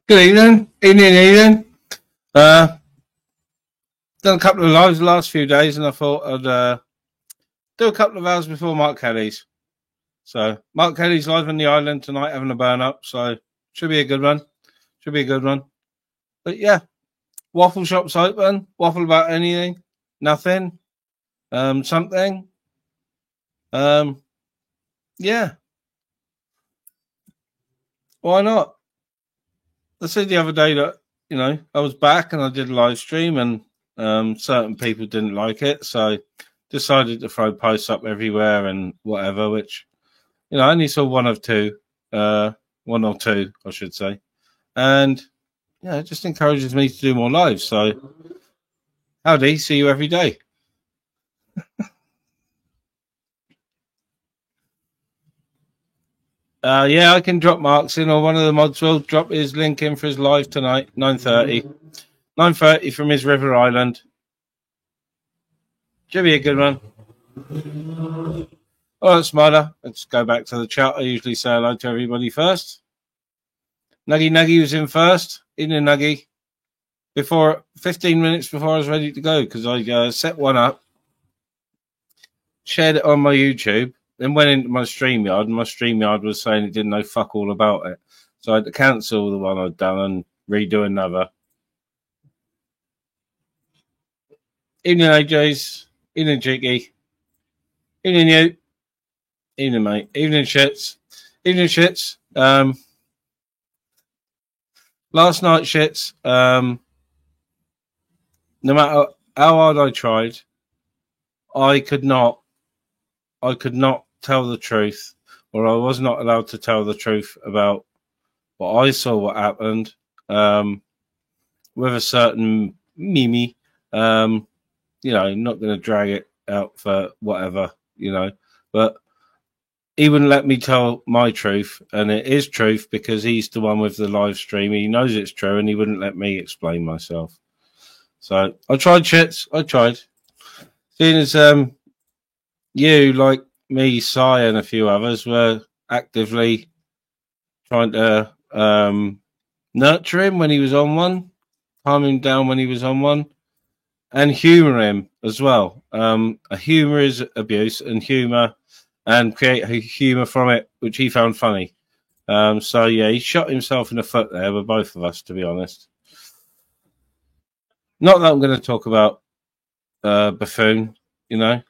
Good evening. Evening. Done a couple of lives the last few days, and I thought I'd do a couple of hours before Mark Kelly's. So Mark Kelly's live on the island tonight, having a burn up. So should be a good one. But yeah, waffle shop's open. Waffle about anything, nothing, something. Yeah. Why not? I said the other day that, I was back and I did a live stream and certain people didn't like it. So decided to throw posts up everywhere and whatever, which, I only saw one or two, I should say. And, it just encourages me to do more lives. So, howdy, see you every day. Yeah, I can drop Marks in, or one of the mods will drop his link in for his live tonight, 9:30. 9:30 from his River Island. Should be a good one. All right, Smiler. Let's go back to the chat. I usually say hello to everybody first. Nuggy was in first. In Nuggy. 15 minutes before I was ready to go, because I set one up, shared it on my YouTube, then went into my StreamYard, and my StreamYard was saying it didn't know fuck all about it. So I had to cancel the one I'd done and redo another. Evening, AJs. Evening, Cheeky. Evening, you. Evening, mate. Evening, shits. Evening, shits. Last night, shits. No matter how hard I tried, I could not tell the truth, or I was not allowed to tell the truth about what I saw, what happened, with a certain Mimi. Not going to drag it out for whatever, but he wouldn't let me tell my truth, and it is truth because he's the one with the live stream. He knows it's true, and he wouldn't let me explain myself. So I tried, shits. I tried. Seeing as you, like me, Sai, and a few others were actively trying to nurture him when he was on one, calm him down when he was on one, and humour him as well. Humour is abuse, and humour, and create humour from it, which he found funny. So yeah, he shot himself in the foot there with both of us, to be honest. Not that I'm going to talk about Buffoon, I'm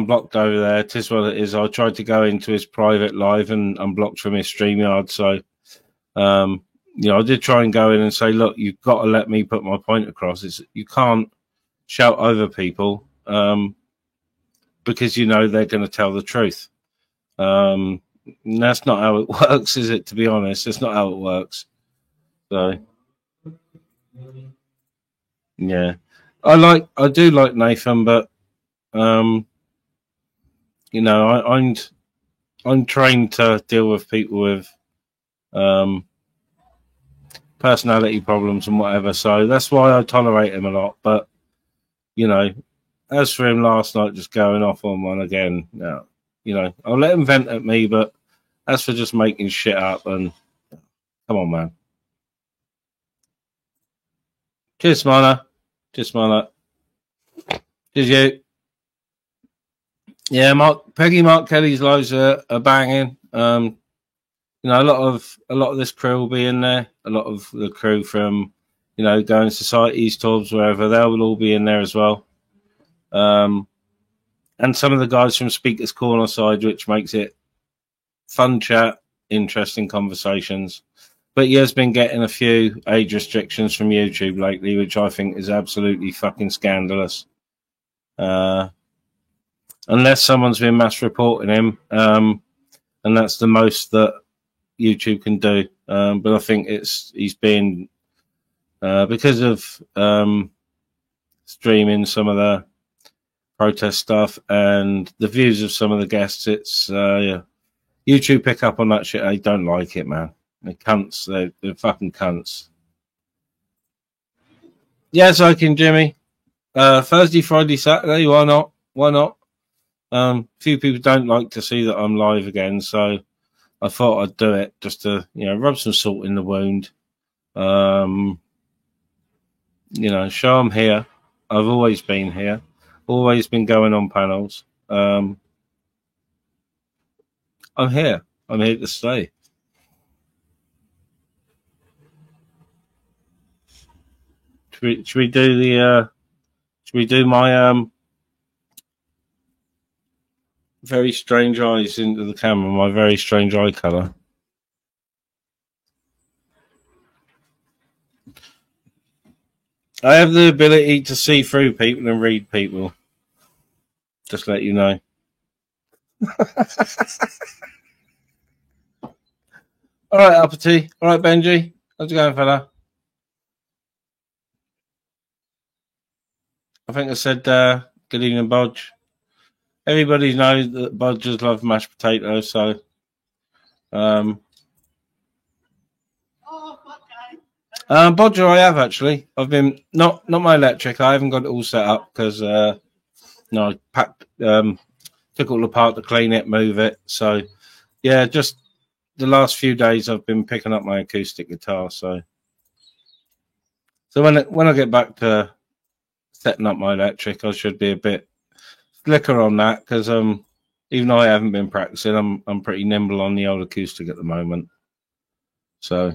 blocked over there. Tis what it is. I tried to go into his private live and I'm blocked from his StreamYard. So, I did try and go in and say, look, you've got to let me put my point across. You can't shout over people because they're going to tell the truth. And that's not how it works, is it? To be honest, that's not how it works. So, yeah, I do like Nathan, but I'm trained to deal with people with personality problems and whatever, so that's why I tolerate him a lot. But as for him last night just going off on one again, I'll let him vent at me, but as for just making shit up, and come on, man. Cheers, Smiler. Cheers, you. Yeah, Mark Kelly's lives are banging. A lot of this crew will be in there. A lot of the crew from, Going Societies, Torbs, wherever, they will all be in there as well. And some of the guys from Speaker's Corner side, which makes it fun chat, interesting conversations. But he has been getting a few age restrictions from YouTube lately, which I think is absolutely fucking scandalous. Unless someone's been mass reporting him, and that's the most that YouTube can do. But I think he's been because of streaming some of the protest stuff and the views of some of the guests. It's YouTube pick up on that shit. They don't like it, man. They're cunts. They're fucking cunts. Yes, I can, Jimmy. Thursday, Friday, Saturday. Why not? Why not? Few people don't like to see that I'm live again, so I thought I'd do it just to, rub some salt in the wound. Show I'm here. I've always been here. Always been going on panels. I'm here. I'm here to stay. Should we do the? Should we do my very strange eyes into the camera? My very strange eye color. I have the ability to see through people and read people. Just let you know. All right, Uppity. All right, Benji. How's it going, fella? I think I said good evening, Bodge. Everybody knows that Bodgers love mashed potatoes, so Bodger I have actually. I've been not my electric. I haven't got it all set up because I packed took it all apart to clean it, move it. So yeah, just the last few days I've been picking up my acoustic guitar. So when I get back to setting up my electric, I should be a bit slicker on that because even though I haven't been practicing, I'm pretty nimble on the old acoustic at the moment. So,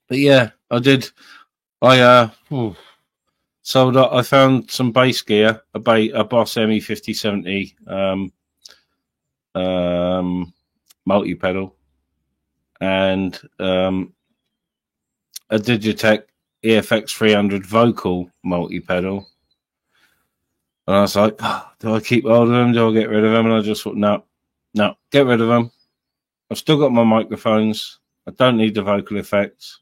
but yeah, I did. I sold up. I found some bass gear, a Boss ME 5070 multi pedal, and a Digitech EFX 300 vocal multi pedal. And I was like, do I keep hold of them? Do I get rid of them? And I just thought, no, get rid of them. I've still got my microphones. I don't need the vocal effects.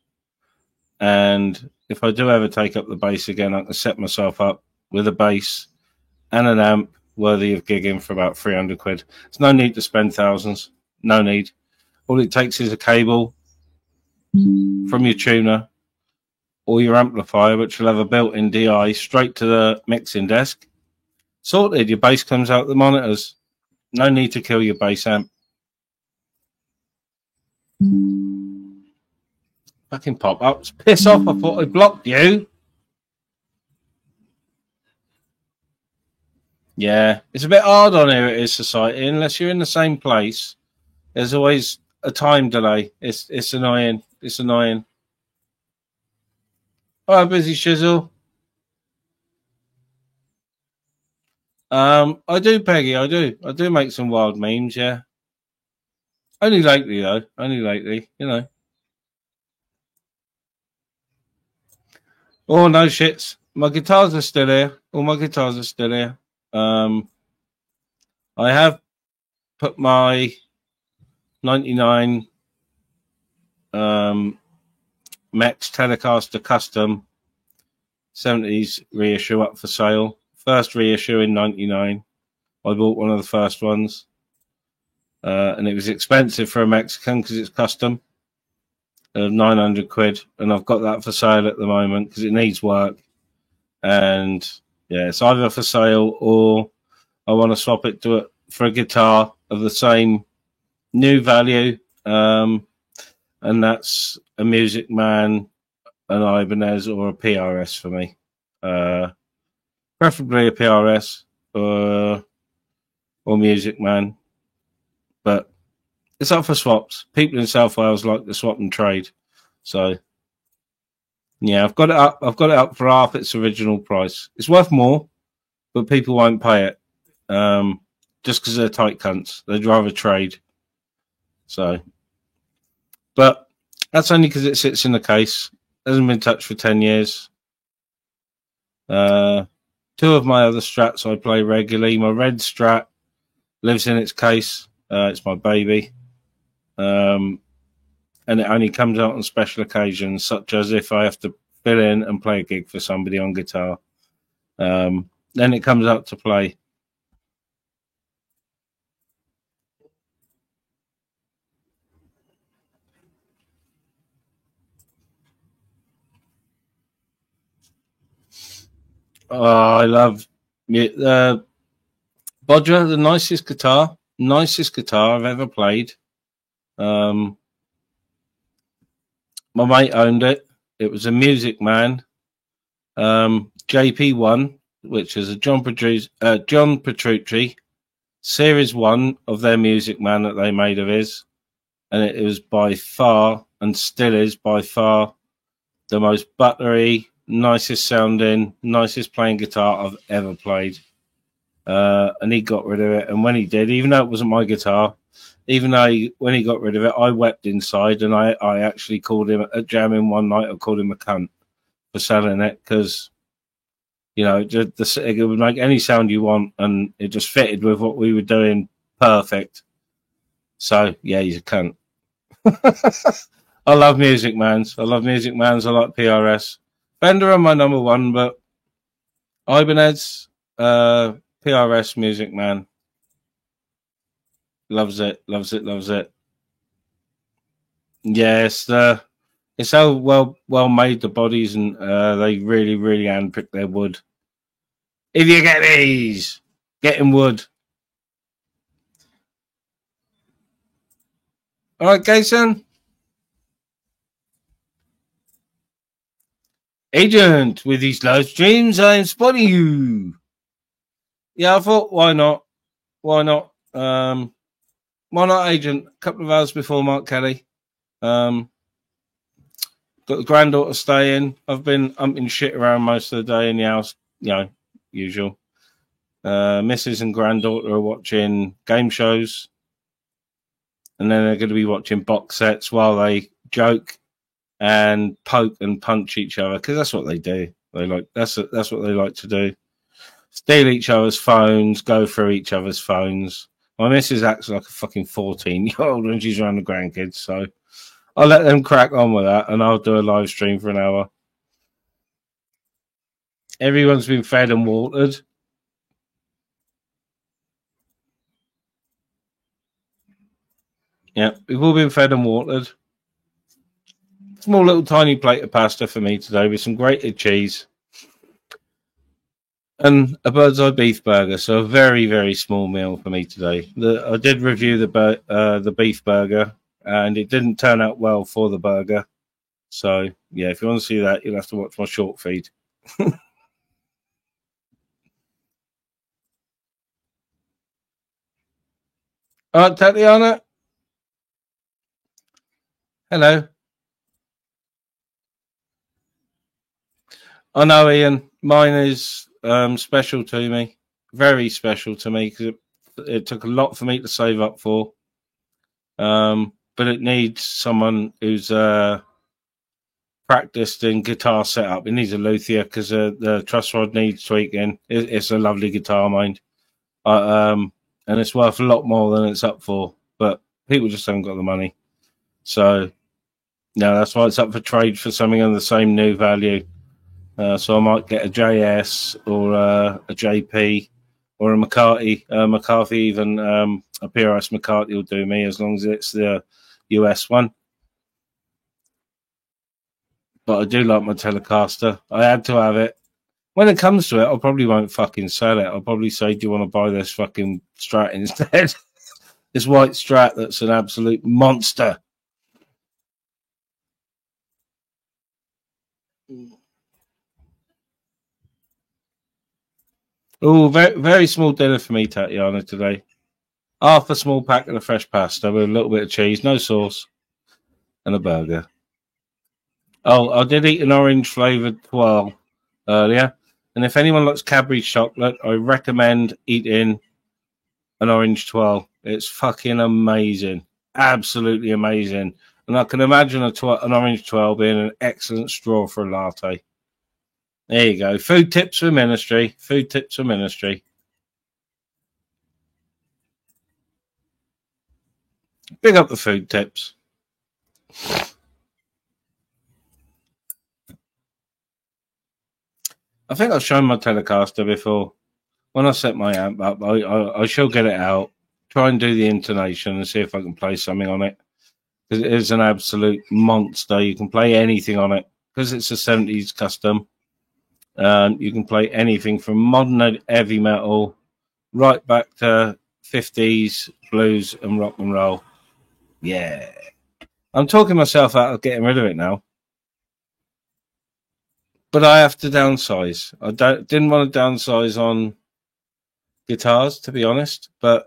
And if I do ever take up the bass again, I can set myself up with a bass and an amp worthy of gigging for about 300 quid. There's no need to spend thousands. No need. All it takes is a cable from your tuner or your amplifier, which will have a built-in DI, straight to the mixing desk. Sorted. Your bass comes out the monitors. No need to kill your bass amp. Fucking pop-ups. Piss off. I thought I blocked you. Yeah. It's a bit hard on Here It Is Society. Unless you're in the same place, there's always a time delay. It's annoying. It's annoying. All right, Busy Shizzle. I do, Peggy. I do. I do make some wild memes, yeah. Only lately, though. Only lately, Oh, no shits. My guitars are still here. All my guitars are still here. I have put my 99 Mex Telecaster Custom 70s reissue up for sale. First reissue in 99. I bought one of the first ones. And it was expensive for a Mexican because it's custom. 900 quid. And I've got that for sale at the moment because it needs work. And yeah, it's either for sale or I want to swap it for a guitar of the same new value. And that's a Music Man, an Ibanez, or a PRS for me. Preferably a PRS or Music Man. But it's up for swaps. People in South Wales like to swap and trade. So yeah, I've got it up. I've got it up for half its original price. It's worth more, but people won't pay it. Just because they're tight cunts. They'd rather trade. So, but that's only because it sits in the case. Hasn't been touched for 10 years. Two of my other Strats I play regularly. My red Strat lives in its case. It's my baby. And it only comes out on special occasions, such as if I have to fill in and play a gig for somebody on guitar. Then it comes out to play. Oh, I love Bodger, the nicest guitar I've ever played. My mate owned it. It was a Music Man JP1, which is a John Petrucci Series 1 of their Music Man that they made of his. And it was by far, and still is by far, the most buttery, nicest sounding, nicest playing guitar I've ever played. And he got rid of it. And when he did, even though it wasn't my guitar, when he got rid of it, I wept inside. And I actually called him at jamming one night. I called him a cunt for selling it because, you know, it would make any sound you want, and it just fitted with what we were doing perfect. So yeah, he's a cunt. I love Music Mans. I like PRS. Fender are my number one, but Ibanez, PRS Music Man. Loves it. Yes, it's so well made, the bodies, and they really handpick their wood. If you get these, getting wood. All right, Jason. Agent, with these live streams, I'm spotting you. Yeah, I thought, why not? Why not, Agent? A couple of hours before Mark Kelly. Got the granddaughter staying. I've been umping shit around most of the day in the house, you know, usual. Mrs. and granddaughter are watching game shows, and then they're going to be watching box sets while they joke and poke and punch each other, because that's what they do. That's what they like to do. Steal each other's phones, go through each other's phones. My missus acts like a fucking 14-year-old when she's around the grandkids, so I'll let them crack on with that, and I'll do a live stream for an hour. Everyone's been fed and watered. Yeah, we've all been fed and watered. Small little tiny plate of pasta for me today with some grated cheese and a bird's eye beef burger. So a very small meal for me today. I did review the beef burger, and it didn't turn out well for the burger. So yeah, if you want to see that, you'll have to watch my short feed. All right, Tatiana. Hello. I know, Ian. Mine is special to me, very special to me, because it took a lot for me to save up for. But it needs someone who's practiced in guitar setup. It needs a luthier because the truss rod needs tweaking. It's a lovely guitar, mind, and it's worth a lot more than it's up for. But people just haven't got the money, so no, that's why it's up for trade for something on the same new value. So I might get a JS or a JP or a McCarthy. McCarthy, even a PRS McCarthy will do me, as long as it's the US one. But I do like my Telecaster. I had to have it. When it comes to it, I probably won't fucking sell it. I'll probably say, do you want to buy this fucking Strat instead? This white Strat that's an absolute monster. Oh, very small dinner for me, Tatiana, today. Half a small pack of the fresh pasta with a little bit of cheese, no sauce, and a burger. Oh, I did eat an orange flavoured twirl earlier. And if anyone likes Cadbury chocolate, I recommend eating an orange twirl. It's fucking amazing. Absolutely amazing. And I can imagine an orange twirl being an excellent straw for a latte. There you go. Food tips for ministry. Big up the food tips. I think I've shown my Telecaster before. When I set my amp up, I shall get it out, try and do the intonation and see if I can play something on it. Because it is an absolute monster. You can play anything on it. Because it's a 70s custom. You can play anything from modern heavy metal right back to 50s blues and rock and roll. Yeah. I'm talking myself out of getting rid of it now. But I have to downsize. I didn't want to downsize on guitars, to be honest. But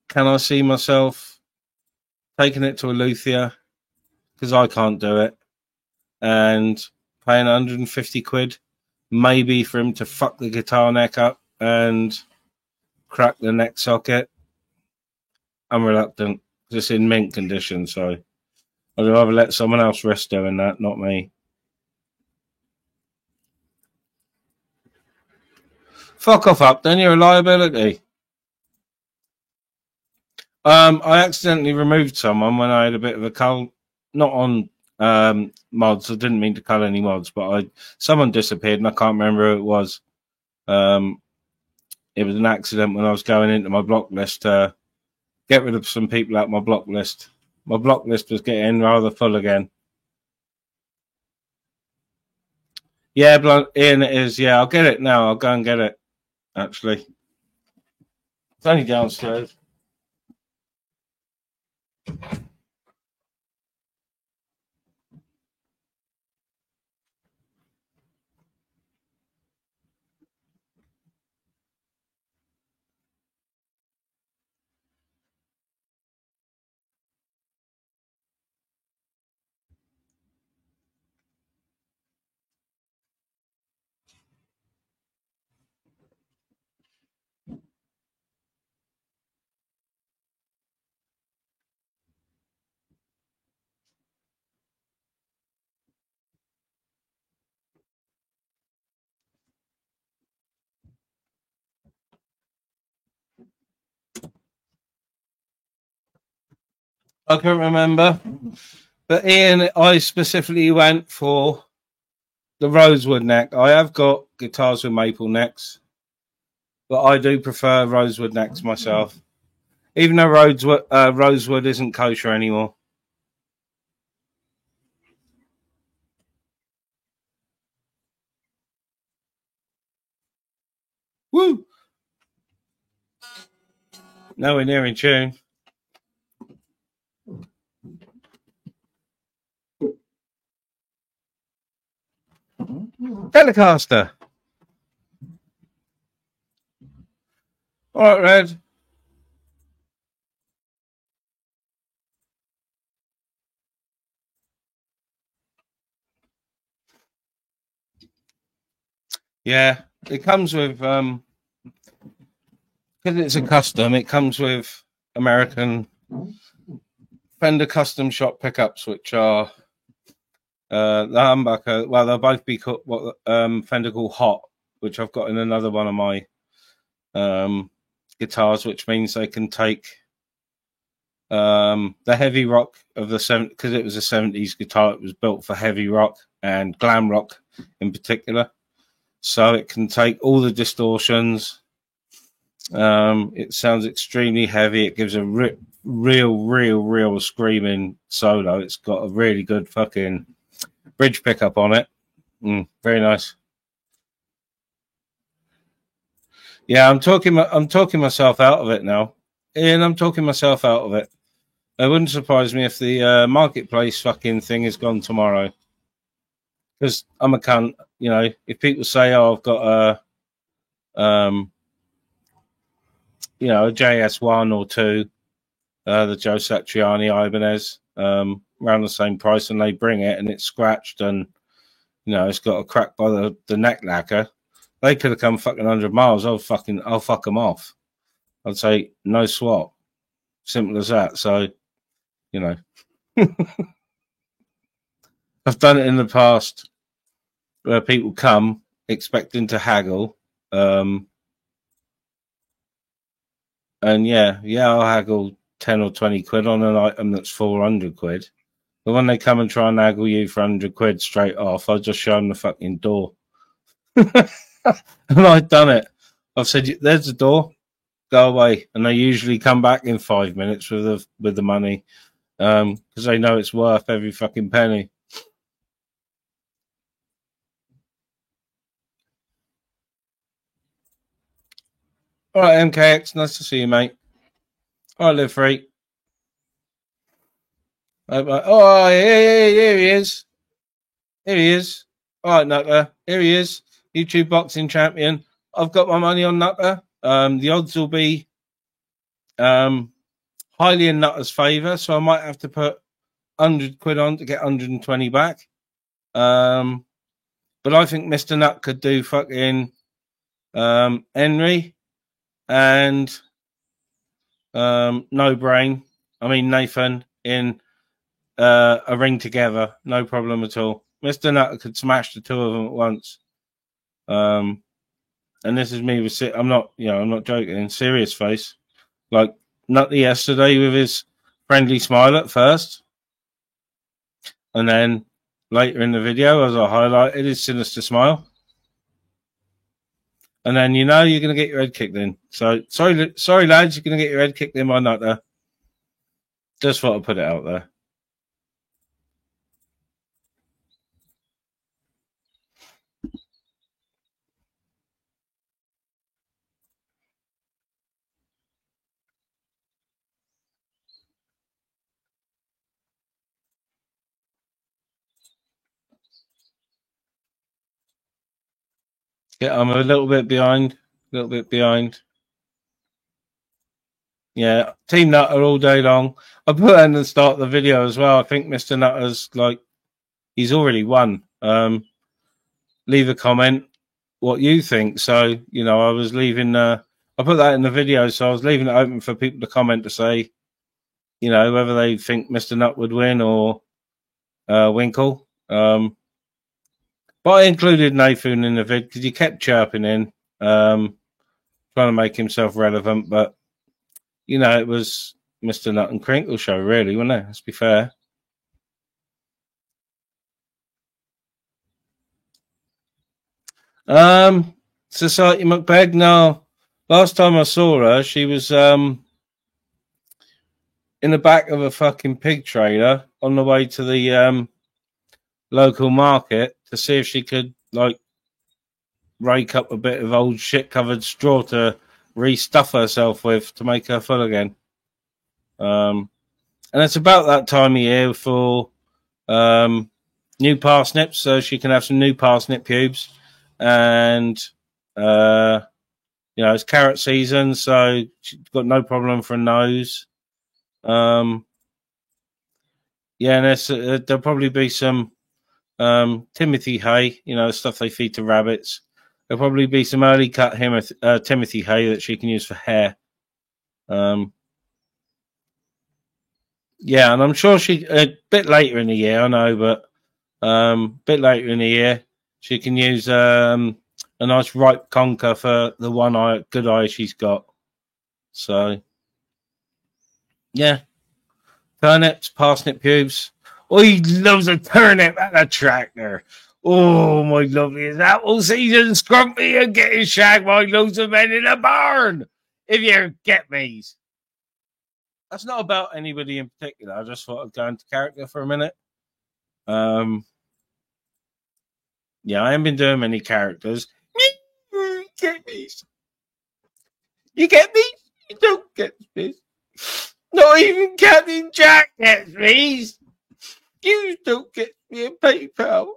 can I see myself taking it to a luthier? Because I can't do it. And paying 150 quid, maybe for him to fuck the guitar neck up and crack the neck socket. I'm reluctant. It's in mint condition, so I'd rather let someone else rest doing that, not me. Fuck off, Upton. You're a liability. I accidentally removed someone when I had a bit of a cull. Not on mods. I didn't mean to cull any mods, but someone disappeared and I can't remember who it was. It was an accident when I was going into my block list to get rid of some people out my block list. My block list was getting rather full again. Yeah, Ian, it is. Yeah, I'll get it now. I'll go and get it, actually. It's only downstairs. I can't remember. But Ian, I specifically went for the rosewood neck. I have got guitars with maple necks, but I do prefer rosewood necks myself. Even though rosewood isn't kosher anymore. Woo! Nowhere near in tune. Telecaster. All right, Red. Yeah, it comes with because it's a custom. It comes with American Fender custom shop pickups, which are the humbucker. Well, they'll both be called what Fender call hot, which I've got in another one of my guitars, which means they can take the heavy rock of the 70s, because it was a 70s guitar. It was built for heavy rock and glam rock in particular. So it can take all the distortions. It sounds extremely heavy. It gives a real screaming solo. It's got a really good fucking bridge pickup on it. Very nice. Yeah, I'm talking myself out of it now. Ian, I'm talking myself out of it. It wouldn't surprise me if the marketplace fucking thing is gone tomorrow. Because I'm a cunt, you know. If people say, "Oh, I've got a JS1 or 2, the Joe Satriani Ibanez, around the same price," and they bring it and it's scratched and it's got a crack by the neck lacquer, they could have come fucking 100 miles. I'll fuck them off. I'd say no swap. Simple as that. So, I've done it in the past where people come expecting to haggle. And I'll haggle 10 or 20 quid on an item that's 400 quid. But when they come and try and haggle you for 100 quid straight off, I'll just show them the fucking door. And I've done it. I've said, "There's the door, go away." And they usually come back in 5 minutes with the money, because they know it's worth every fucking penny. All right, MKX, nice to see you, mate. All right, Live Free. Oh, here he is. Here he is. All right, Nutter. Here he is. YouTube boxing champion. I've got my money on Nutter. The odds will be highly in Nutter's favour, so I might have to put 100 quid on to get 120 back. But I think Mr. Nut could do fucking Henry and No Brain. I mean Nathan in a ring together, no problem at all. Mr. Nut could smash the two of them at once. And this is me with I'm not joking. Serious face, like Nutty yesterday with his friendly smile at first, and then later in the video, as I highlighted, his sinister smile. And then you're going to get your head kicked in. So sorry, lads, you're going to get your head kicked in by Nutter. Just thought I'd put it out there. Yeah, I'm a little bit behind. Yeah, Team Nutter all day long. I put in the start of the video as well. I think Mr. Nutter's he's already won. Leave a comment what you think. So, I was leaving, I put that in the video, so I was leaving it open for people to comment to say, whether they think Mr. Nut would win or Winkle. But I included Nathan in the vid because he kept chirping in, trying to make himself relevant. But, it was Mr. Nut and Crinkle show, really, wasn't it? Let's be fair. Society McBeg, no. Last time I saw her, she was in the back of a fucking pig trailer on the way to the local market to see if she could rake up a bit of old shit covered straw to restuff herself with to make her full again. And it's about that time of year for new parsnips, so she can have some new parsnip pubes. And it's carrot season, so she's got no problem for a nose. And there'll probably be some Timothy hay, stuff they feed to rabbits. There'll probably be some early cut Timothy hay that she can use for hair. And I'm sure she a bit later in the year, I know, but a bit later in the year she can use a nice ripe conker for the one good eye she's got. So turnips, parsnip pubes. Oh, he loves a turnip at a tractor. Oh, my lovely, is apple season, scrumpy and getting shagged by loads of men in a barn. If you get me. That's not about anybody in particular. I just thought I'd go into character for a minute. I haven't been doing many characters. You get me? You get me? You don't get me. Not even Captain Jack gets me. You don't get me a PayPal.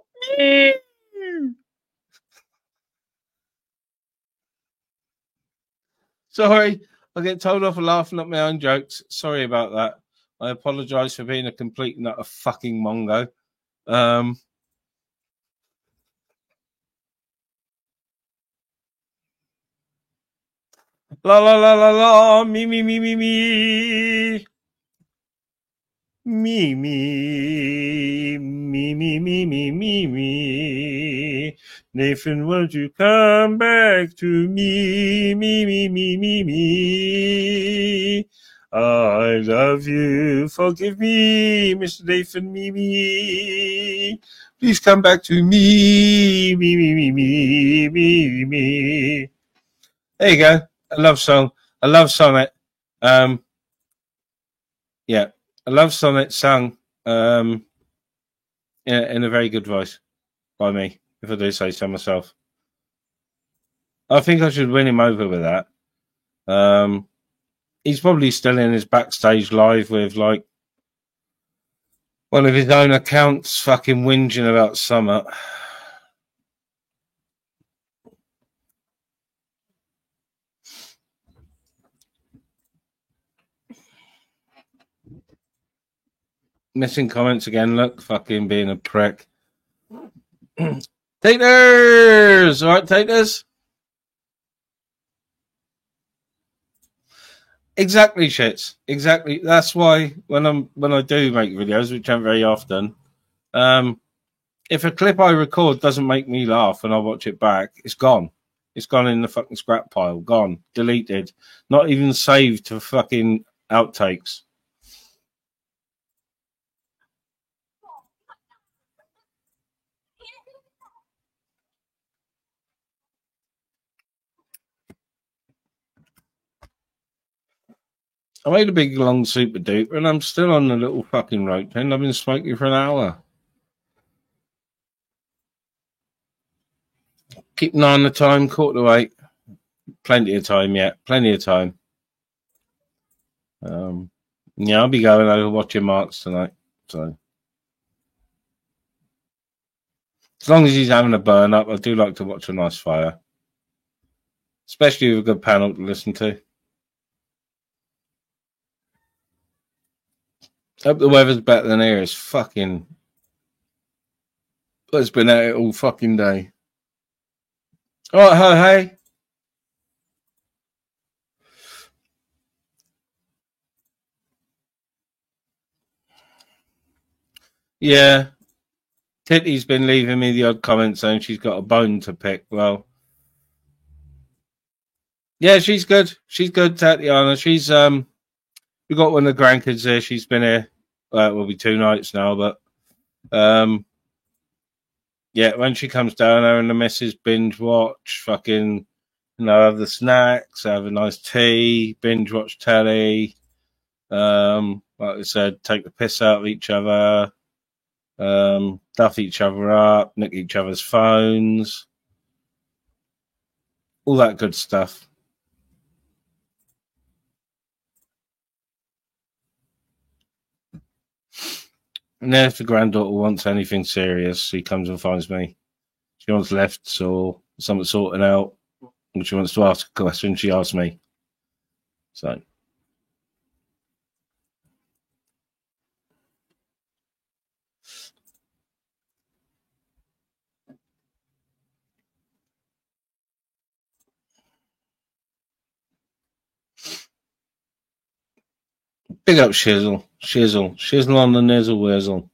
Sorry, I get told off for laughing at my own jokes. Sorry about that. I apologise for being a complete nut of fucking mongo. La la la la la, me me me me me. Me, me, me, me, me, me, me, me. Nathan, won't you come back to me, me, me, me, me, me. I love you, forgive me, Mr. Nathan, me, me. Please come back to me, me, me, me, me, me, me. There you go, a love song, a love sonnet. A love sonnet sung in a very good voice by me, if I do say so myself. I think I should win him over with that. He's probably still in his backstage live with like one of his own accounts fucking whinging about Summer. Missing comments again, look, fucking being a prick. Taters! Alright, Taters? Exactly, shits. Exactly. That's why when I do make videos, which aren't very often, if a clip I record doesn't make me laugh and I watch it back, it's gone. It's gone in the fucking scrap pile. Gone. Deleted. Not even saved to fucking outtakes. I made a big long super duper and I'm still on the little fucking rope and I've been smoking for an hour. Keep an eye on the time, 7:45. Plenty of time yet. Plenty of time. Yeah, I'll be going over watching Marks tonight. So as long as he's having a burn up, I do like to watch a nice fire. Especially with a good panel to listen to. Hope the weather's better than here. It's fucking. It's been out all fucking day. All right, hey. Yeah. Titty's been leaving me the odd comment saying she's got a bone to pick. Well, yeah, she's good. She's good, Tatiana. She's we got one of the grandkids there. She's been here. It will be 2 nights now, but yeah, when she comes down, her and the missus binge watch, fucking, have the snacks, have a nice tea, binge watch telly. Like I said, take the piss out of each other, duff each other up, nick each other's phones, all that good stuff. And then if the granddaughter wants anything serious, she comes and finds me. She wants lefts or something sorting out, and she wants to ask a question, she asks me. So. Big up Shizzle. Shizzle on the nizzle whizzle.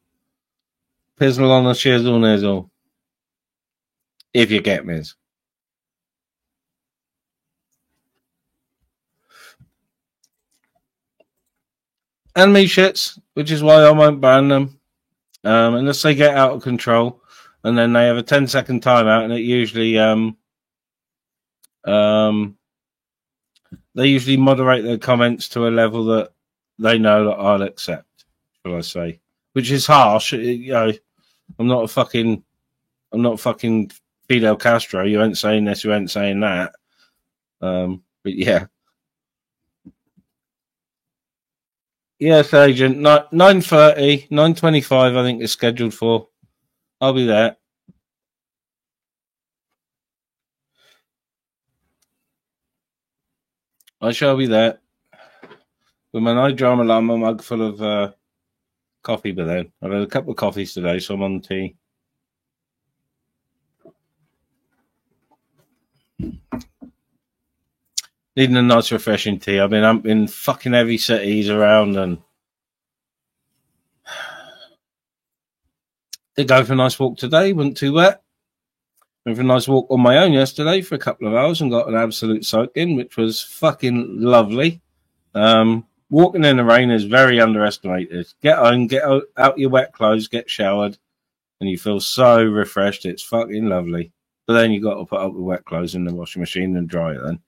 Pizzle on the shizzle nizzle. If you get me. And me shits, which is why I won't ban them. Unless they get out of control. And then they have a 10-second timeout, and it usually they usually moderate their comments to a level that they know that I'll accept, shall I say. Which is harsh. I'm not fucking Fidel Castro. You ain't saying this, you ain't saying that. But yeah. Yes, agent. 9:30, 9:25, I think is scheduled for. I'll be there. I shall be there. With my night drama llama mug full of coffee, but then I've had a couple of coffees today, so I'm on tea. Needing a nice refreshing tea. I've been up in fucking heavy cities around and did go for a nice walk today, wasn't too wet. Went for a nice walk on my own yesterday for a couple of hours and got an absolute soak in, which was fucking lovely. Walking in the rain is very underestimated. Get home, get out your wet clothes, get showered, and you feel so refreshed. It's fucking lovely. But then you got to put up the wet clothes in the washing machine and dry it then.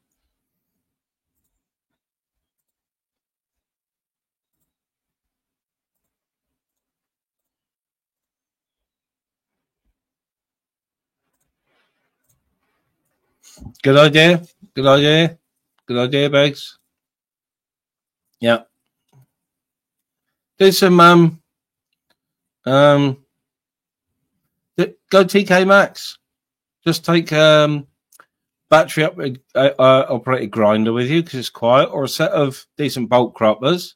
Good idea. Good idea. Good idea, Beggs. Yeah. Do some go TK Maxx. Just take battery operated grinder with you because it's quiet, or a set of decent bolt croppers.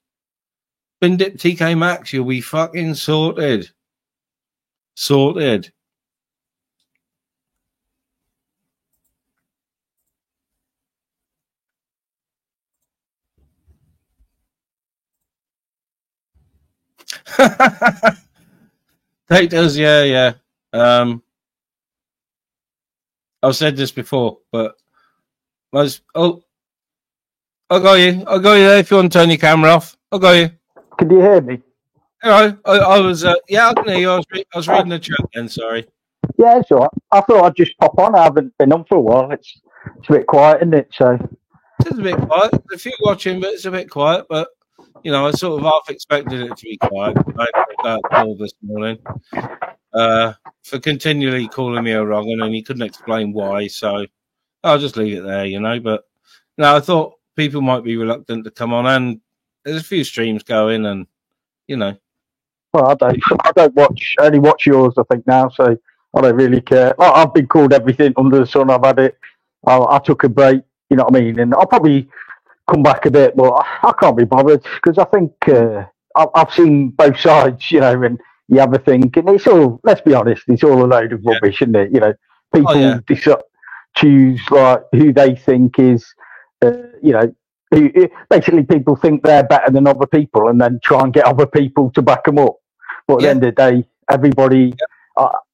Bin dip TK Maxx, you'll be fucking sorted. Sorted. Take those, yeah. I've said this before, but I got you. I got you there. If you want to turn your camera off, I got you. Can you hear me? Hello. I was, yeah, I can hear you. I was reading the chat then. Sorry. Yeah, it's all right. I thought I'd just pop on. I haven't been on for a while. It's a bit quiet, isn't it? So it's a bit quiet. There's a few watching, but it's a bit quiet. But you know, I sort of half expected it to be quiet. I had a call this morning for continually calling me a wrong one, and he couldn't explain why. So I'll just leave it there, you know. But no, I thought people might be reluctant to come on, and there's a few streams going, and you know. Well, I don't watch. I only watch yours, I think now. So I don't really care. I've been called everything under the sun. I've had it. I took a break. You know what I mean? And I'll probably come back a bit, but I can't be bothered because I think I've seen both sides. You know, and you have a think, and it's all. Let's be honest, it's all a load of rubbish, isn't it? You know, people choose like who they think is, you know. Basically, people think they're better than other people, and then try and get other people to back them up. But at the end of the day, everybody,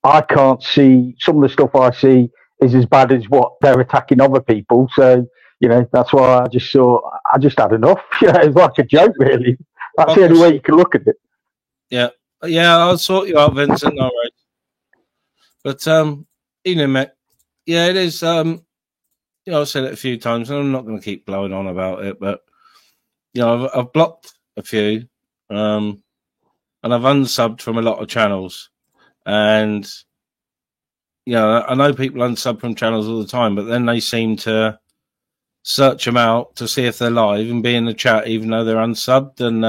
I can't see some of the stuff I see is as bad as what they're attacking other people. So you know that's why I just had enough. You know, it's like a joke, really. That's the only way you can look at it. Yeah, I'll sort you out, Vincent. All right, but you know, mate, yeah, it is. You know, I've said it a few times, and I'm not going to keep blowing on about it, but you know, I've blocked a few, and I've unsubbed from a lot of channels, and you know, I know people unsub from channels all the time, but then they seem to search them out to see if they're live and be in the chat, even though they're unsubbed, and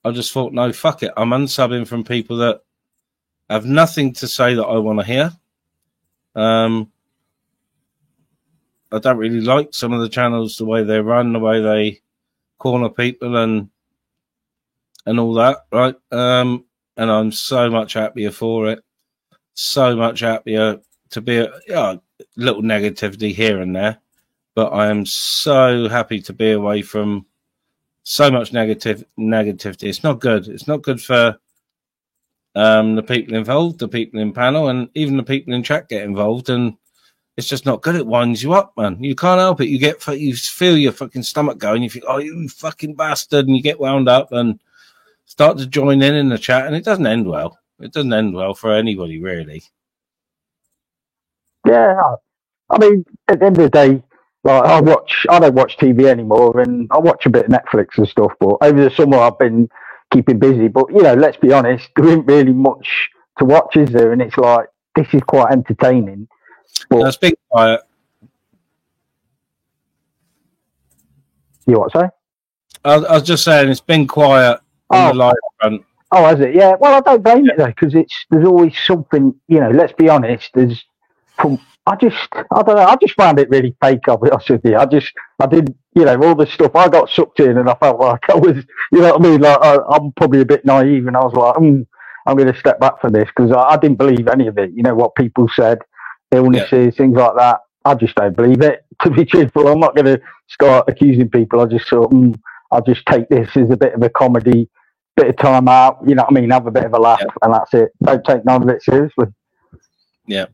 I just thought, no, fuck it, I'm unsubbing from people that have nothing to say that I want to hear. I don't really like some of the channels, the way they run, the way they corner people and all that, right? And I'm so much happier for it. So much happier to be a little negativity here and there. But I am so happy to be away from so much negativity. It's not good. It's not good for the people involved, the people in panel, and even the people in chat get involved, and it's just not good. It winds you up, man. You can't help it. You feel your fucking stomach going. You think, oh, you fucking bastard, and you get wound up and start to join in the chat, and it doesn't end well. It doesn't end well for anybody, really. Yeah, I mean, at the end of the day, like I don't watch TV anymore, and I watch a bit of Netflix and stuff. But over the summer, I've been keeping busy. But you know, let's be honest, there isn't really much to watch, is there? And it's like this is quite entertaining. But it's been quiet. You what, sorry? I was just saying it's been quiet on the live front. Oh, has it? Yeah. Well, I don't blame it though, because there's always something. You know, let's be honest. I don't know. I just found it really fake. I'll be honest with you. I did, you know, all this stuff. I got sucked in, and I felt like I was, you know what I mean? Like I'm probably a bit naive, and I was like, I'm going to step back from this because I didn't believe any of it. You know what people said, illnesses, things like that. I just don't believe it. To be truthful, I'm not going to start accusing people. I just thought, I'll just take this as a bit of a comedy, bit of time out. You know what I mean? Have a bit of a laugh, and that's it. Don't take none of it seriously. Yeah.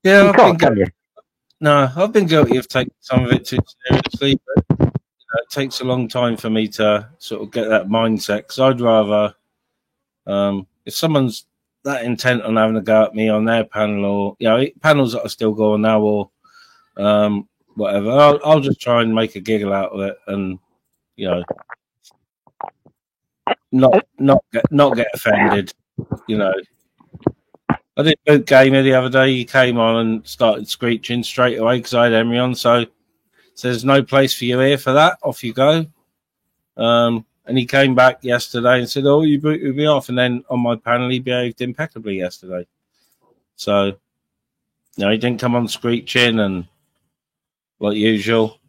Yeah, I've been guilty of taking some of it too seriously, but it takes a long time for me to sort of get that mindset. Because I'd rather, if someone's that intent on having a go at me on their panel, or you know, panels that are still going now, or whatever, I'll just try and make a giggle out of it, and you know, not get offended, you know. I did boot Gamer the other day. He came on and started screeching straight away because I had Emery on. So there's no place for you here for that. Off you go. And he came back yesterday and said, "Oh, you booted me off." And then on my panel, he behaved impeccably yesterday. So, he didn't come on screeching and like usual.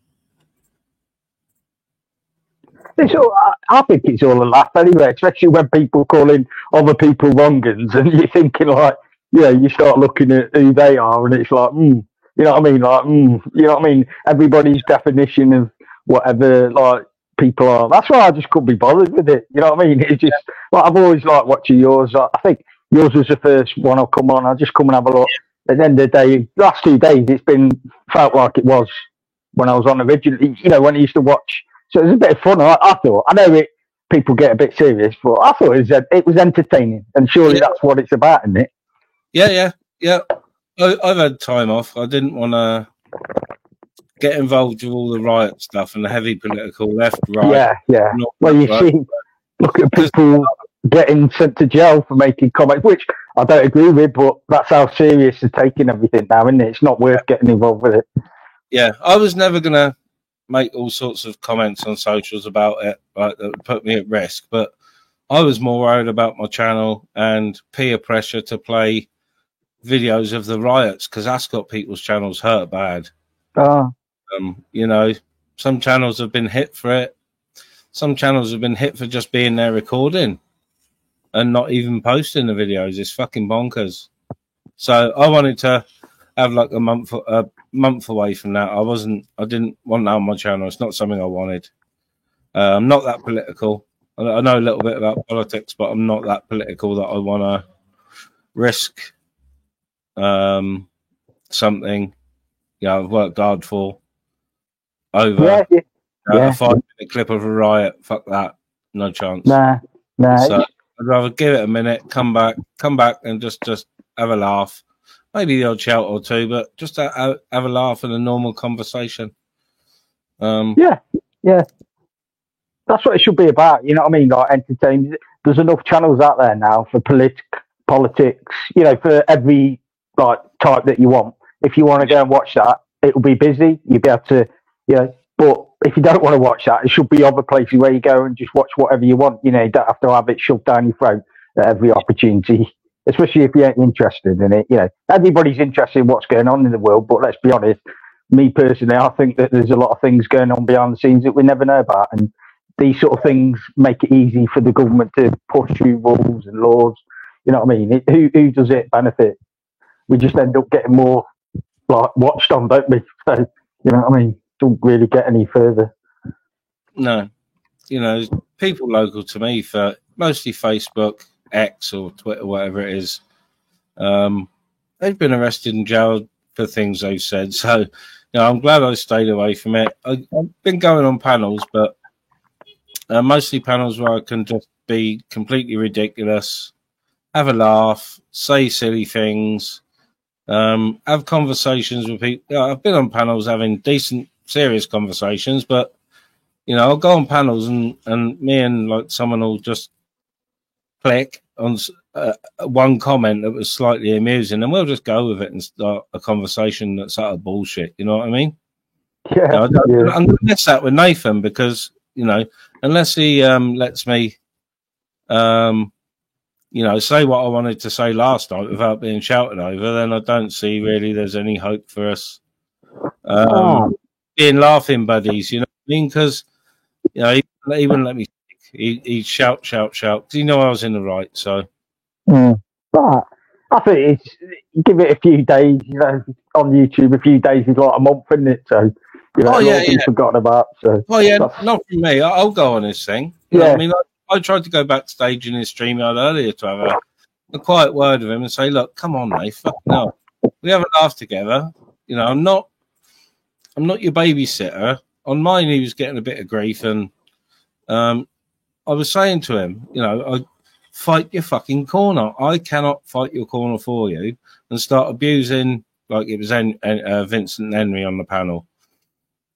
I think it's all a laugh anyway, especially when people calling other people wrong'uns, and you're thinking like, you start looking at who they are, and it's like, you know what I mean? Like, you know what I mean? Everybody's definition of whatever, like, people are. That's why I just couldn't be bothered with it. You know what I mean? It's just like I've always liked watching yours. Like, I think yours was the first one I'll come on. I'll just come and have a look. At the end of the day, last 2 days, it's felt like it was when I was on originally. When I used to watch. So it was a bit of fun. I thought. I know people get a bit serious, but I thought it was entertaining, and surely that's what it's about, isn't it? Yeah. I've had time off. I didn't want to get involved with all the riot stuff and the heavy political left, right. Yeah. Well, you see, look at people getting sent to jail for making comments, which I don't agree with, but that's how serious they're taking everything now, isn't it? It's not worth getting involved with it. Yeah, I was never going to make all sorts of comments on socials about it, like that would put me at risk, but I was more worried about my channel and peer pressure to play videos of the riots, because that's got people's channels hurt bad. Some channels have been hit for it. Some channels have been hit for just being there recording and not even posting the videos. It's fucking bonkers. So I wanted to have like a month away from that. I didn't want that on my channel. It's not something I wanted. I'm not that political. I know a little bit about politics, but I'm not that political that I want to risk something I've worked hard for over a 5-minute clip of a riot. Fuck that. No chance. Nah. So I'd rather give it a minute, come back and just have a laugh. Maybe the odd shout or two, but just have a laugh and a normal conversation. Yeah. That's what it should be about. You know what I mean? Like entertainment. There's enough channels out there now for politics. For every like type that you want. If you want to go and watch that, it'll be busy. You'll be able to, But if you don't want to watch that, it should be other places where you go and just watch whatever you want. You don't have to have it shoved down your throat at every opportunity. Especially if you ain't interested in it. Everybody's interested in what's going on in the world, but let's be honest, me personally, I think that there's a lot of things going on behind the scenes that we never know about, and these sort of things make it easy for the government to push through rules and laws. You know what I mean? Who does it benefit? We just end up getting more like watched on, don't we? So, you know what I mean? Don't really get any further. No. People local to me for mostly Facebook, X or Twitter, whatever it is, they've been arrested and jailed for things they've said. So, I'm glad I stayed away from it. I've been going on panels, but mostly panels where I can just be completely ridiculous, have a laugh, say silly things, have conversations with people. I've been on panels having decent, serious conversations, but I'll go on panels and me and like someone will just click on one comment that was slightly amusing, and we'll just go with it and start a conversation that's utter bullshit. You know what I mean? Yeah. I'm going to miss that with Nathan because unless he lets me say what I wanted to say last night without being shouted over, then I don't see really there's any hope for us being laughing buddies. You know what I mean? Because he wouldn't let me speak. He'd shout. Because I was in the right. So, but I think it's give it a few days. On YouTube, a few days is like a month, isn't it? So, forgotten about. So, not from me. I'll go on this thing. You know what I mean? I tried to go backstage in his StreamYard earlier to have a quiet word with him and say, "Look, come on, mate. No, we have a laugh together. I'm not your babysitter." On mine, he was getting a bit of grief, and I was saying to him, I fight your fucking corner. I cannot fight your corner for you and start abusing like it was Vincent Henry on the panel.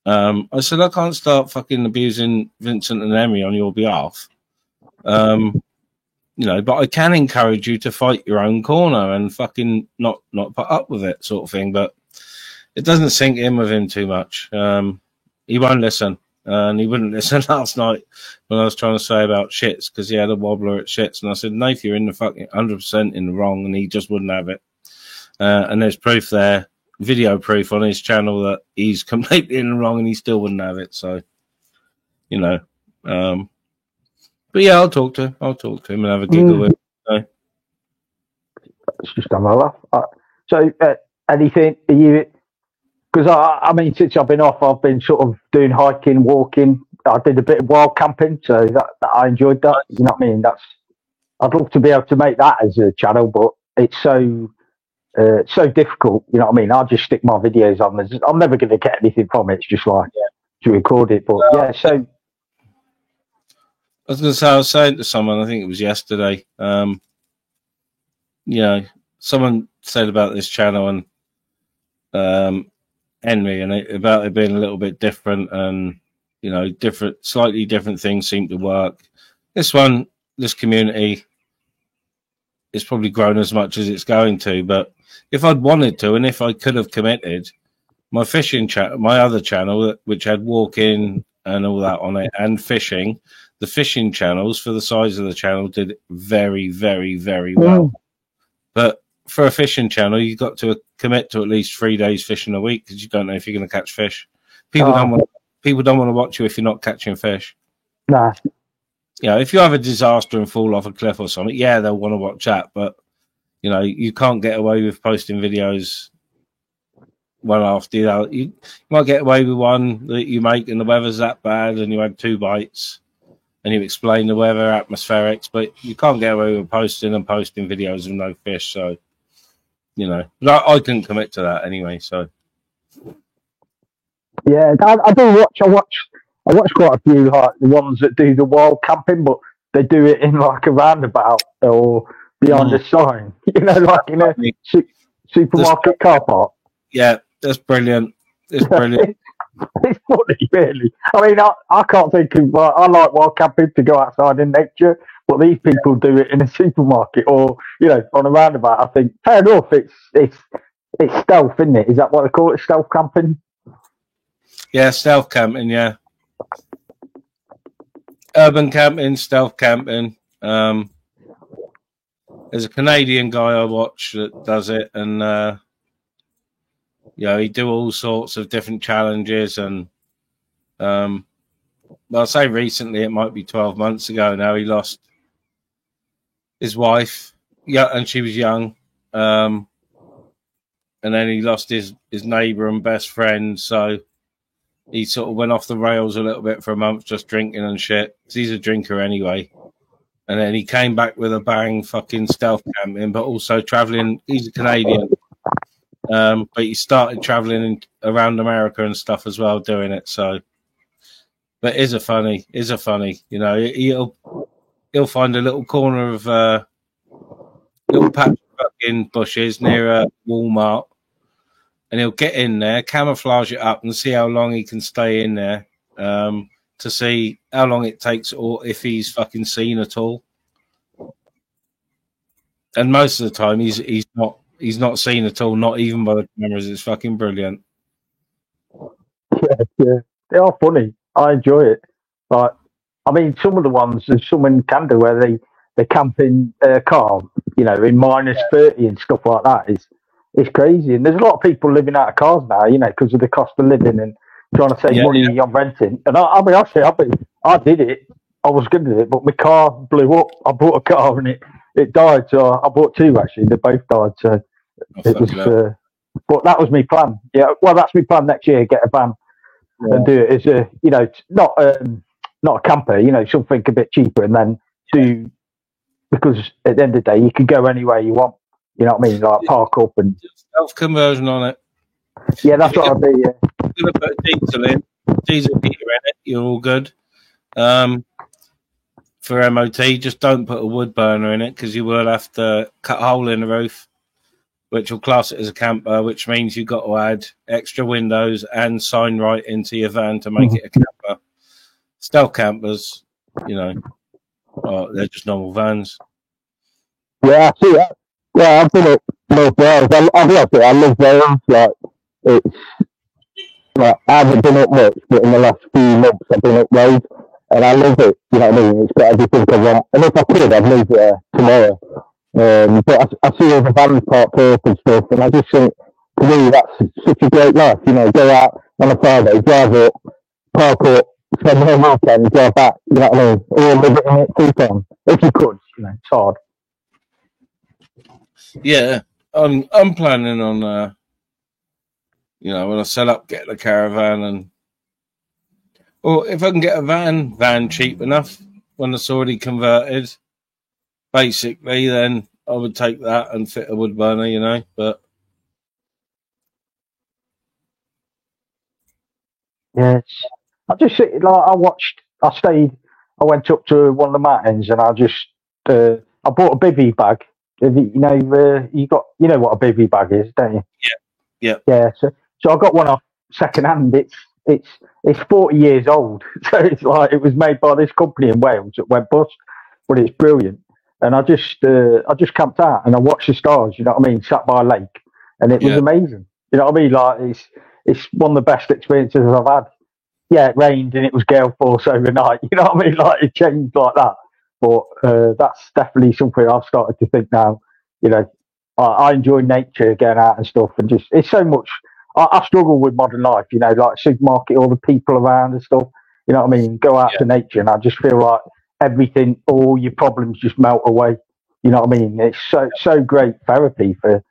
I said, I can't start fucking abusing Vincent and Henry on your behalf. you know, but I can encourage you to fight your own corner and fucking not put up with it, sort of thing. But it doesn't sink in with him too much. He won't listen, and he wouldn't listen last night when I was trying to say about shits because he had a wobbler at shits, and I said, "Nath, you're in the fucking 100% in the wrong," and he just wouldn't have it. And there's proof there, video proof on his channel that he's completely in the wrong, and he still wouldn't have it. So, you know. But yeah, I'll talk to him and have a giggle with him. So. It's just have a laugh. So, anything, are you, because I mean, since I've been off, I've been sort of doing hiking, walking. I did a bit of wild camping, so that I enjoyed that. You know what I mean? I'd love to be able to make that as a channel, but it's so difficult. You know what I mean? I'll just stick my videos on. I'm never going to get anything from it. It's just like to record it. But yeah, so. I was going to say, I was saying to someone, I think it was yesterday, you know, someone said about this channel and Henry and about it being a little bit different and, you know, slightly different things seem to work. This community is probably grown as much as it's going to, but if I'd wanted to and if I could have committed, my fishing channel, my other channel, which had walking and all that on it and fishing, the fishing channels for the size of the channel did very, very, very well. But for a fishing channel, you've got to commit to at least 3 days fishing a week because you don't know if you're going to catch fish. People don't want to watch you if you're not catching fish. Nah. You know, if you have a disaster and fall off a cliff or something, yeah, they'll want to watch that. But, you know, you can't get away with posting videos one after the other. You might get away with one that you make and the weather's that bad and you had 2 bites. And you explain the weather, atmospherics, but you can't get away with posting videos of no fish. So, you know, I couldn't commit to that anyway. So, yeah, I do watch. I watch quite a few, like the ones that do the wild camping, but they do it in like a roundabout or behind a sign. You know, like in a supermarket car park. Yeah, that's brilliant. It's brilliant. It's funny, really. I mean, I can't think of. I like wild camping to go outside in nature, but these people do it in a supermarket or you know on a roundabout. I think fair enough. It's stealth, isn't it? Is that what they call it? Stealth camping? Yeah, stealth camping. Yeah, urban camping, stealth camping. There's a Canadian guy I watch that does it, and. You know, he do all sorts of different challenges and, well, I'll say recently, it might be 12 months ago now, he lost his wife, and she was young, and then he lost his neighbour and best friend, so he sort of went off the rails a little bit for a month, just drinking and shit, because he's a drinker anyway, and then he came back with a bang, fucking stealth camping, but also travelling, he's a Canadian. But he started traveling around America and stuff as well, doing it. So, but is a funny, you know, he'll find a little corner of little patch of fucking bushes near a Walmart, and he'll get in there, camouflage it up, and see how long he can stay in there to see how long it takes, or if he's fucking seen at all. And most of the time, he's not. He's not seen at all, not even by the cameras. It's fucking brilliant. Yeah. They are funny. I enjoy it. But I mean, some of the ones there's some in Canada where they camp in a car, you know, in minus 30 and stuff like that. It's crazy. And there's a lot of people living out of cars now, you know, because of the cost of living and trying to save money on renting. And I did it. I was good at it, but my car blew up. I bought a car and it died. So I bought 2 actually. They both died. So it was. But that was my plan. Yeah. Well, that's my plan next year. Get a van and do it as a, you know, not a camper. You know, something a bit cheaper, and then do, because at the end of the day you can go anywhere you want. You know what I mean? Like park up and self conversion on it. Yeah, that's what I'll do. Yeah. You're gonna put diesel heater in it. You're all good. For MOT, just don't put a wood burner in it because you will have to cut a hole in the roof, which will class it as a camper, which means you've got to add extra windows and sign right into your van to make it a camper. Stealth campers, you know, they're just normal vans. Yeah, I see that. Yeah, I've been up North Wales. I've loved it. I love Wales. Like, it's like, I haven't been up much, but in the last few months I've been up loads, and I love it. You know what I mean? It's got everything I want. And if I could, I'd move there tomorrow. But I see all the vans parked up and stuff, and I just think, to me, that's such a great life. You know, go out on a Friday, drive up, park up, spend the whole weekend, drive back. You know what I mean? Or live it in it full time. If you could, you know, it's hard. Yeah, I'm planning on when I set up, getting a caravan, and or if I can get a van cheap enough when it's already converted, basically, then I would take that and fit a wood burner, you know. But Yeah, I just like I went up to one of the mountains and I bought a bivvy bag. You know, you know what a bivvy bag is, don't you? yeah. Yeah, so I got one off second hand. It's 40 years old, so it's like it was made by this company in Wales that went bust, but it's brilliant. And I just camped out and I watched the stars. You know what I mean? Sat by a lake, and it was Yeah. amazing. You know what I mean? Like it's one of the best experiences I've had. Yeah, it rained and it was gale force overnight. You know what I mean? Like it changed like that. But that's definitely something I've started to think now. You know, I enjoy nature, getting out and stuff, and just it's so much. I struggle with modern life. You know, like supermarket, all the people around and stuff. You know what I mean? Go out to nature, and I just feel like everything, all your problems just melt away. You know what I mean? It's so great therapy for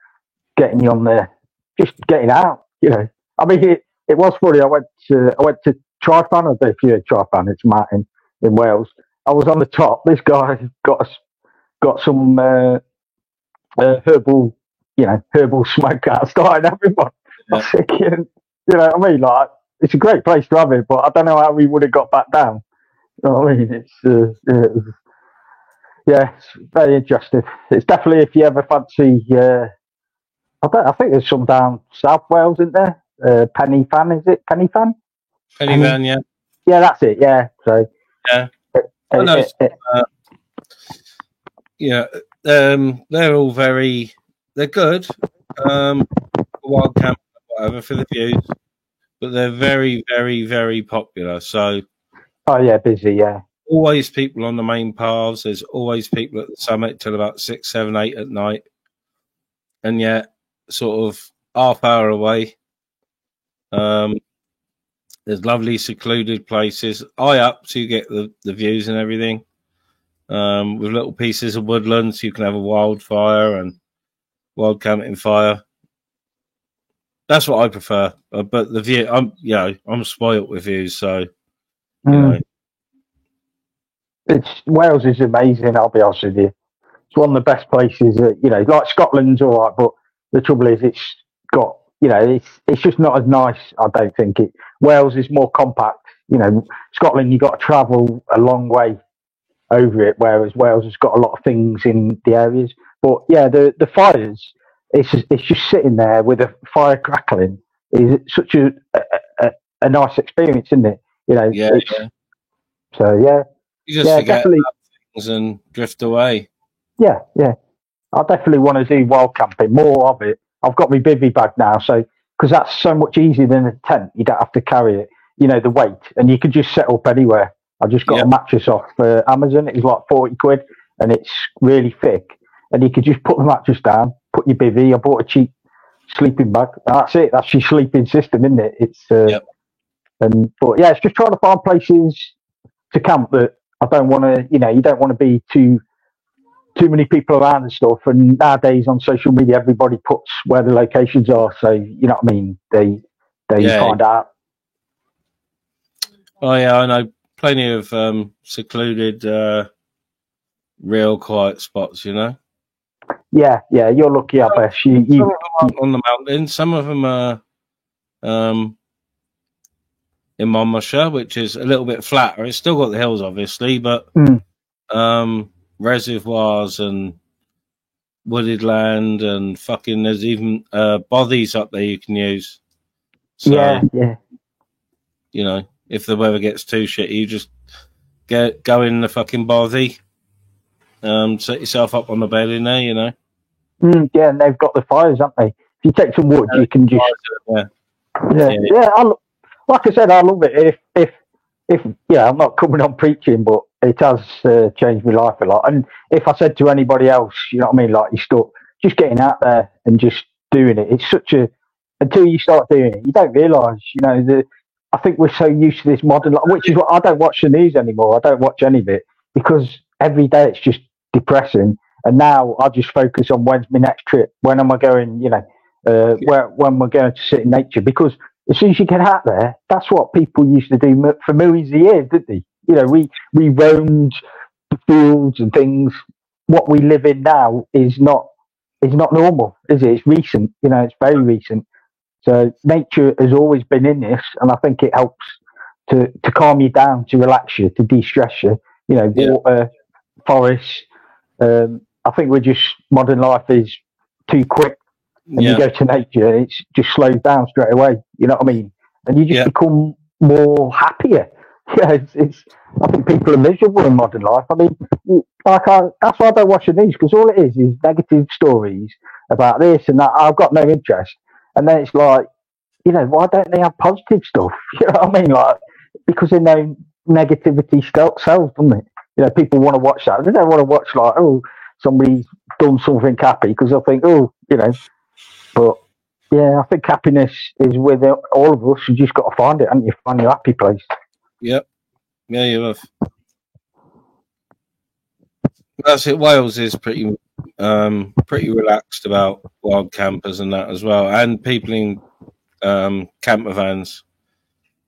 getting you on there, just getting out. You know, I mean, it was funny. I went to Tryfan. I don't know if you heard Tryfan. It's a mountain in Wales. I was on the top. This guy got some herbal, herbal smoke out, starting everyone. I was thinking, you know what I mean? Like, it's a great place to have it, but I don't know how we would have got back down. You know what I mean? It's very interesting. It's definitely, if you ever fancy, I think there's some down South Wales, isn't there? Penny Fan, is it? Penny Fan? Penny Van, yeah. Yeah, that's it. Yeah. So. Yeah. I know. Yeah. They're all they're good. Wild camp, whatever, for the views, but they're very, very, very popular. So. Oh yeah, busy. Yeah. Always people on the main paths. There's always people at the summit till about 6, 7, 8 at night, and yet sort of half hour away. There's lovely secluded places high up, so you get the views and everything. With little pieces of woodland, so you can have a wildfire and wild camping fire. That's what I prefer. But the view, I'm spoilt with views, so you know. Wales is amazing. I'll be honest with you. It's one of the best places. Like Scotland's all right, but the trouble is, it's got it's just not as nice. I don't think it. Wales is more compact. You know, Scotland you got to travel a long way over it, whereas Wales has got a lot of things in the areas. But yeah, the fires. It's just sitting there with a fire crackling is such a nice experience, isn't it? You know. Yeah. So yeah. You just forget about things and drift away. Yeah. I definitely want to do wild camping, more of it. I've got my bivvy bag now, so because that's so much easier than a tent. You don't have to carry it, the weight, and you can just set up anywhere. I just got a mattress off Amazon. It was like 40 quid, and it's really thick. And you could just put the mattress down, put your bivvy. I bought a cheap sleeping bag. And that's it. That's your sleeping system, isn't it? It's but yeah, it's just trying to find places to camp that I don't want to. You don't want to be too many people around and stuff. And nowadays on social media, everybody puts where the locations are. So you know what I mean? They find out. Oh yeah, I know plenty of secluded, real quiet spots. You know. Yeah, you're lucky, I bet. Some of them aren't on the mountain. Some of them are in Monmouthshire, which is a little bit flatter. It's still got the hills, obviously, but reservoirs and wooded land and fucking there's even bothies up there you can use. So, yeah. You know, if the weather gets too shitty, you just go in the fucking bothy. set yourself up on the bed in there, you know. Yeah, and they've got the fires, haven't they? If you take some wood, you can just Yeah. Like I said, I love it. If I'm not coming on preaching, but it has changed my life a lot. And if I said to anybody else, you know what I mean, like, you stuck just getting out there and just doing it. It's such a until you start doing it, you don't realise, you know, I think we're so used to this modern life, which is what I don't watch the news anymore. I don't watch any of it because every day it's just depressing. And now I just focus on when's my next trip, when am I going, you know, when we're going to sit in nature. Because as soon as you get out there, that's what people used to do for millions of years, didn't they? You know, we roamed the fields and things. What we live in now is not normal, is it? It's recent, you know, it's very recent. So nature has always been in this, and I think it helps to calm you down, to relax you, to de-stress you. You know, water, forests. I think modern life is too quick. And you go to nature, it just slows down straight away. You know what I mean? And you just become more happier. Yeah, I think people are miserable in modern life. I mean, that's why I don't watch the news, because all it is negative stories about this and that. I've got no interest. And then it's like, you know, why don't they have positive stuff? You know what I mean? Like, because they know negativity sells, doesn't it? You know, people want to watch that. They don't want to watch, like, oh, somebody's done something happy, because I think, oh, you know. But yeah, I think happiness is with all of us. You just got to find it, and you find your happy place. Yep. Yeah, you have. That's it. Wales is pretty relaxed about wild campers and that as well, and people in camper vans.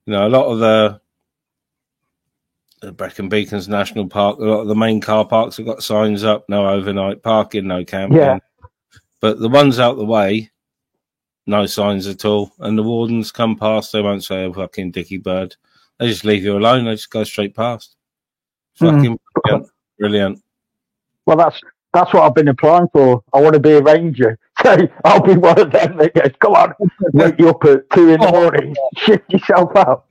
You know, a lot of the Brecon Beacons National Park, a lot of the main car parks have got signs up: no overnight parking, no camping. Yeah. But the ones out the way, no signs at all. And the wardens come past, they won't say a fucking dicky bird. They just leave you alone. They just go straight past. Fucking brilliant. Well, that's what I've been applying for. I want to be a ranger. So I'll be one of them that goes, come on, wake you up at 2 a.m, shift yourself out.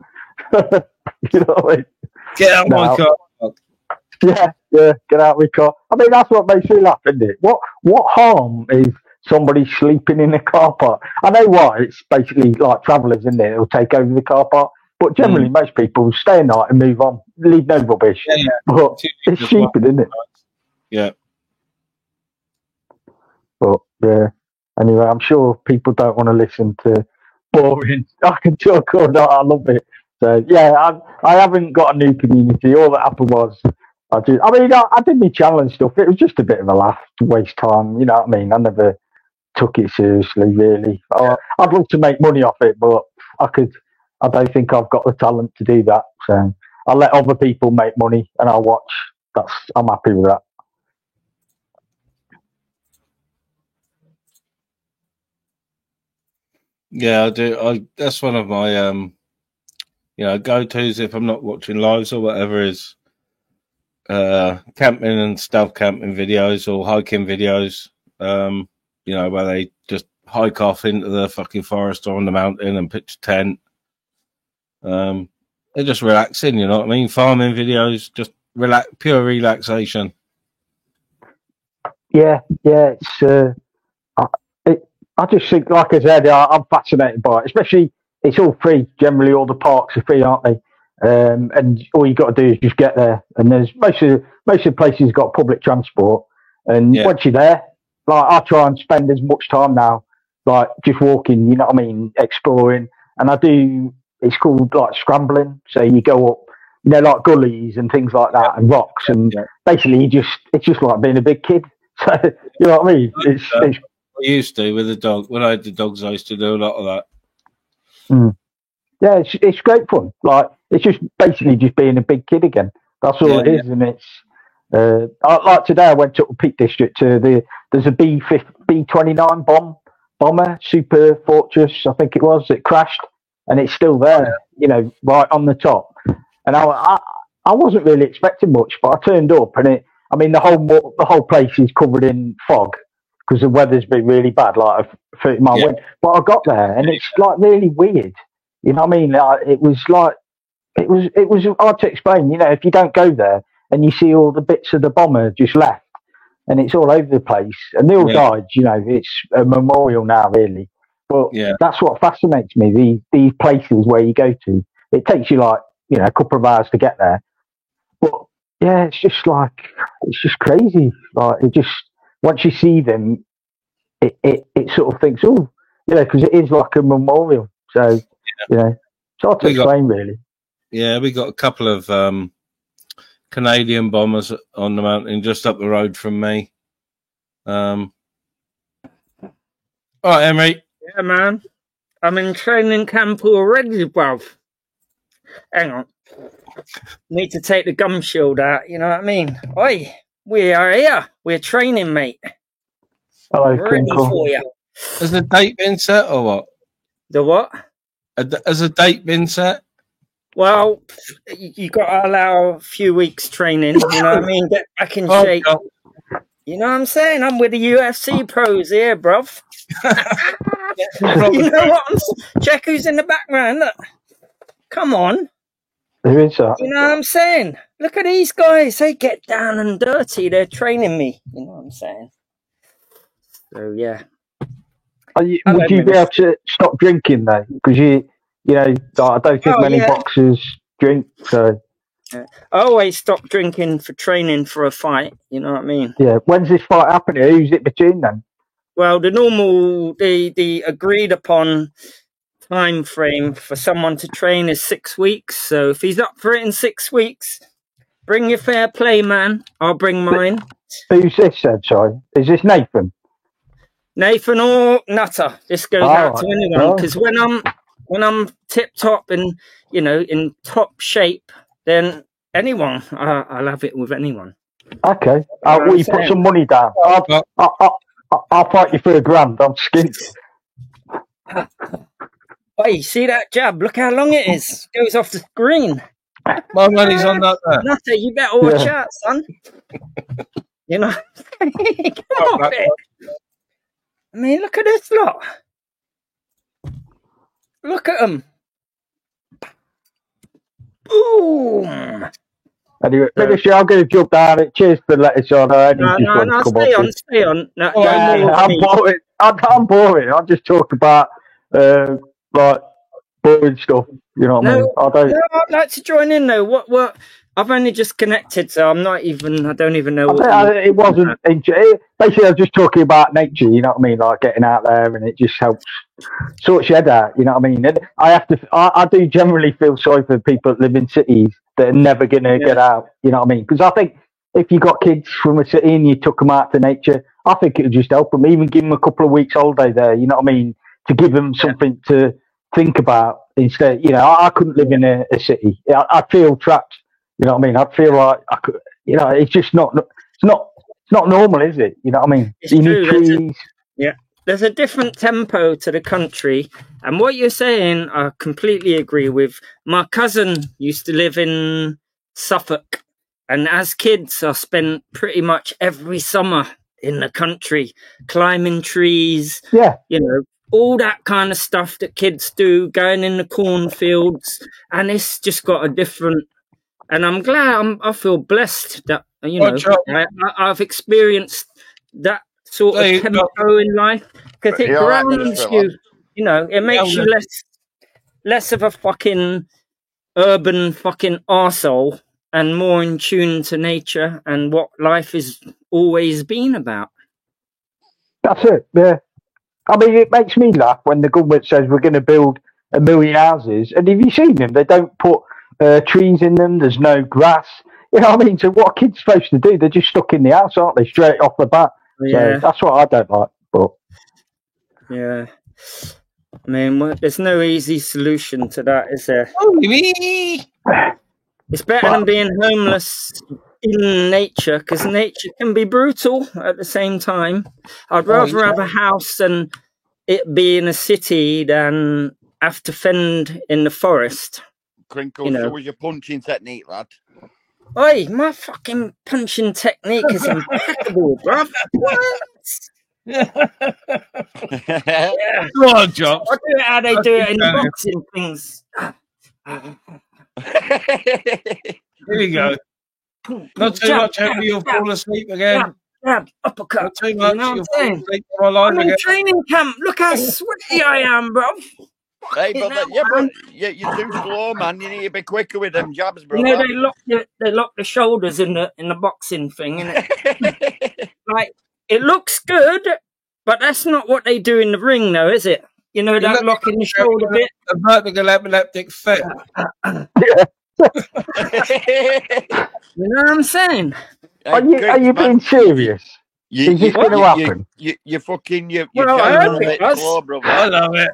You know what I mean? Get out of my car. Yeah, get out of my car. I mean, that's what makes me laugh, isn't it? What harm is somebody sleeping in a car park? I know why. It's basically like travellers, isn't it? It'll take over the car park. But generally, most people stay a night and move on, leave no rubbish. Yeah. But it's stupid, isn't it? Yeah. But yeah. Anyway, I'm sure people don't want to listen to boring. I can talk all night. I love it. So yeah, I haven't got a new community. All that happened was I did my channel and stuff. It was just a bit of a laugh, to waste time. You know what I mean? I never took it seriously, really. I'd love to make money off it, but I don't think I've got the talent to do that. So I'll let other people make money and I'll watch. I'm happy with that. Yeah, I do. That's one of my go-tos if I'm not watching lives or whatever is camping and stealth camping videos or hiking videos. Where they just hike off into the fucking forest or on the mountain and pitch a tent. They're just relaxing, you know what I mean? Farming videos, just pure relaxation. Yeah, it's. I just think, like I said, I'm fascinated by it. Especially, it's all free. Generally, all the parks are free, aren't they? And all you got to do is just get there. And there's most of the places got public transport. And once you're there, like, I try and spend as much time now, like, just walking. You know what I mean? Exploring. And I do. It's called like scrambling. So you go up, you know, like gullies and things like that, and rocks, and basically it's just like being a big kid. So you know what I mean? It's I used to with the dog. When I had the dogs, I used to do a lot of that. Yeah, it's great fun. Like, it's just basically just being a big kid again. That's all it is, and it's like today I went to Peak District to there's a B-29 bomber Super Fortress, I think it was. It crashed, and it's still there. You know, right on the top. And I wasn't really expecting much, but I turned up, and the whole place is covered in fog, because the weather's been really bad, like a 30-mile wind. But I got there, and it's like really weird. You know what I mean? It was hard to explain. You know, if you don't go there and you see all the bits of the bomber just left, and it's all over the place. And they all died, you know, it's a memorial now, really. But that's what fascinates me, these places where you go to. It takes you like, you know, a couple of hours to get there. But yeah, it's just crazy. Like, it just, once you see them, it sort of thinks, oh, you know, because it is like a memorial. So, you know, it's hard to explain, really. Yeah, we got a couple of Canadian bombers on the mountain just up the road from me. All right, Emery. Yeah, man. I'm in training camp already, bruv. Hang on. Need to take the gum shield out, you know what I mean? Oi, we are here. We're training, mate. Hello, ready for you. Has the date been set or what? The what? Has a date been set? Well, you got to allow a few weeks training, you know what I mean? Get back in shape. God. You know what I'm saying? I'm with the UFC pros here, bruv. You know what? Check who's in the background. Look. Come on. Who is that? You know what I'm saying? Look at these guys. They get down and dirty. They're training me. You know what I'm saying? So, yeah. Would you be able to stop drinking, though? Because you know, I don't think many boxers drink, so... I always stop drinking for training for a fight, you know what I mean? Yeah, when's this fight happening? Who's it between then? Well, the agreed upon time frame for someone to train is 6 weeks, so if he's up for it in 6 weeks, bring your fair play, man. I'll bring mine. Who's this then, sorry? Is this Nathan? Nathan or Nutter. This goes out to anyone, because when I'm tip-top and, you know, in top shape, then anyone, I'll have it with anyone. Okay. Will you put some money down? I'll fight you for $1,000. I'm skint. Hey, see that jab? Look how long it is. Goes off the screen. My money's on that there. Nutter, you better watch out, son. You know? Get off it. I mean, look at this lot. Look at them. Boom. Anyway, finish it. I'm going to jump down it. Cheers for letting us on. No, stay on. No, I'm boring. I just talk about like boring stuff. You know what I mean? I'd like to join in though. What? I've only just connected, so I don't even know. It wasn't. Basically, I was just talking about nature. You know what I mean? Like getting out there, and it just helps sort your head out. You know what I mean? And I do generally feel sorry for people that live in cities that are never going to get out. You know what I mean? Because I think if you got kids from a city and you took them out to nature, I think it would just help them. Even give them a couple of weeks holiday there. You know what I mean? To give them something to think about instead. You know, I couldn't live in a city. I feel trapped. You know what I mean? I'd feel like I could. You know, it's just not. It's not normal, is it? You know what I mean? It's true. There's a different tempo to the country, and what you're saying, I completely agree with. My cousin used to live in Suffolk, and as kids, I spent pretty much every summer in the country, climbing trees. Yeah, you know, all that kind of stuff that kids do, going in the cornfields, and it's just got a different. And I'm glad. I feel blessed that I've experienced that sort of tempo in life, because it grounds you. You know, it makes you less of a fucking urban fucking arsehole and more in tune to nature and what life has always been about. That's it. Yeah. I mean, it makes me laugh when the government says we're going to build 1 million houses, and have you seen them? They don't put trees in them. There's no grass. You know what I mean? So what are kids supposed to do? They're just stuck in the house, aren't they? Straight off the bat. Yeah. So that's what I don't like. But yeah, I mean, there's no easy solution to that, is there? It's better than being homeless in nature, because nature can be brutal at the same time. I'd rather have a house and it be in a city than have to fend in the forest. Crinkle, so was your punching technique, lad? Oi, my fucking punching technique is impeccable, bruv. What? Yeah. Go on, Josh. I do it how they do it in boxing things. Here we go. Not too much, hope you'll fall asleep again. jab, uppercut. Too much. You know what I'm saying? I'm in training camp. Look how sweaty I am, bro. Hey, but you're too slow, man. You need to be quicker with them jabs, brother. You know, they lock the shoulders in the boxing thing, innit? Like, it looks good, but that's not what they do in the ring, though, is it? You know, that locking the shoulder bit. A vertical epileptic fit. You know what I'm saying? Are you being serious? Is this going to happen? You're fucking... You're I hope it it slow, brother. I love it.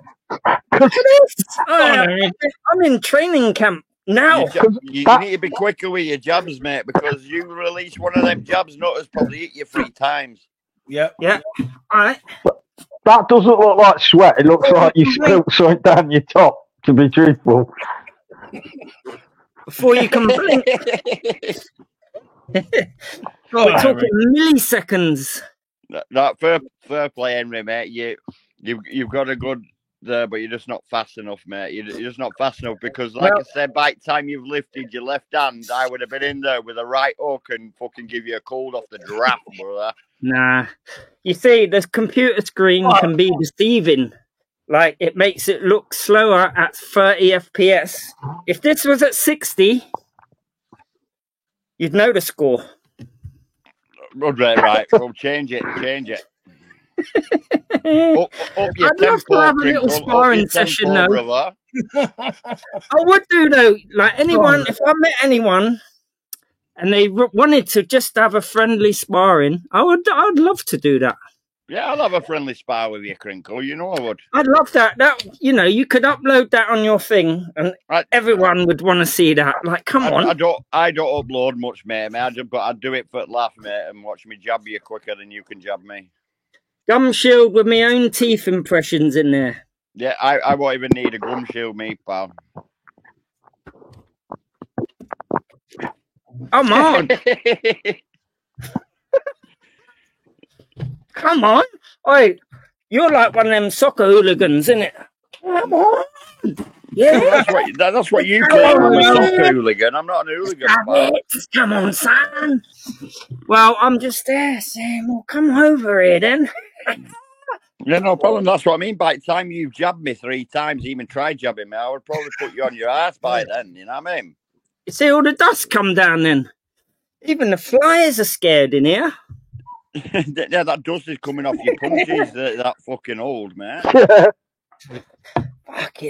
I'm in training camp now. You need to be quicker with your jabs, mate, because you release one of them jabs, Nutters probably hit you 3 times. Yeah. All right. That doesn't look like sweat. It looks like you spilled something down your top, to be truthful. Before you can blink. We're talking milliseconds. Fair play, Henry, mate. You've got a good there, but you're just not fast enough, mate. You're just not fast enough because, like I said, by the time you've lifted your left hand, I would have been in there with a right hook and fucking give you a cold off the draft, brother. Nah. You see, the computer screen can be deceiving. Like, it makes it look slower at 30 FPS. If this was at 60, you'd know the score. Right. Well, change it. Up your I'd love to have a little sparring session, though. I would do, though. Like, anyone, if I met anyone and they wanted to just have a friendly sparring, I'd love to do that. Yeah, I'll have a friendly spar with you, Crinkle. You know I would. I'd love that. You could upload that on your thing, and everyone would want to see that. Like, come on. I don't upload much, mate. But I'd do it for laugh, mate, and watch me jab you quicker than you can jab me. Gum shield with my own teeth impressions in there. Yeah, I won't even need a gum shield, me, pal. Come on. Come on. Oi, you're like one of them soccer hooligans, isn't it? Come on. Yeah. That's what you call a soccer hooligan. I'm not an hooligan. Come on, son. Well, I'm just there saying, well, come over here then. Yeah, no problem. That's what I mean. By the time you've jabbed me 3 times, even tried jabbing me, I would probably put you on your ass by then. You know what I mean? You see all the dust come down then? Even the flies are scared in here. Yeah, that dust is coming off your punches. that fucking old, man. Fucking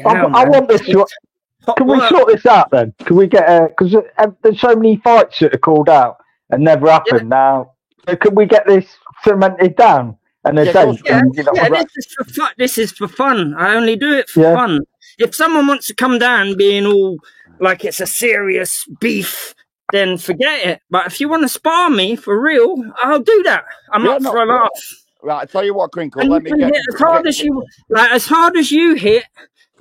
hell, I want this. Can we sort this out then? Can we get because there's so many fights that are called out and never happen now. So can we get this cemented down and a date? This is for fun. I only do it for fun. If someone wants to come down being all like it's a serious beef, then forget it. But if you want to spar me for real, I'll do that. I'm up for a laugh. Right, I tell you what, Crinkle. And let me get as hard as you hit.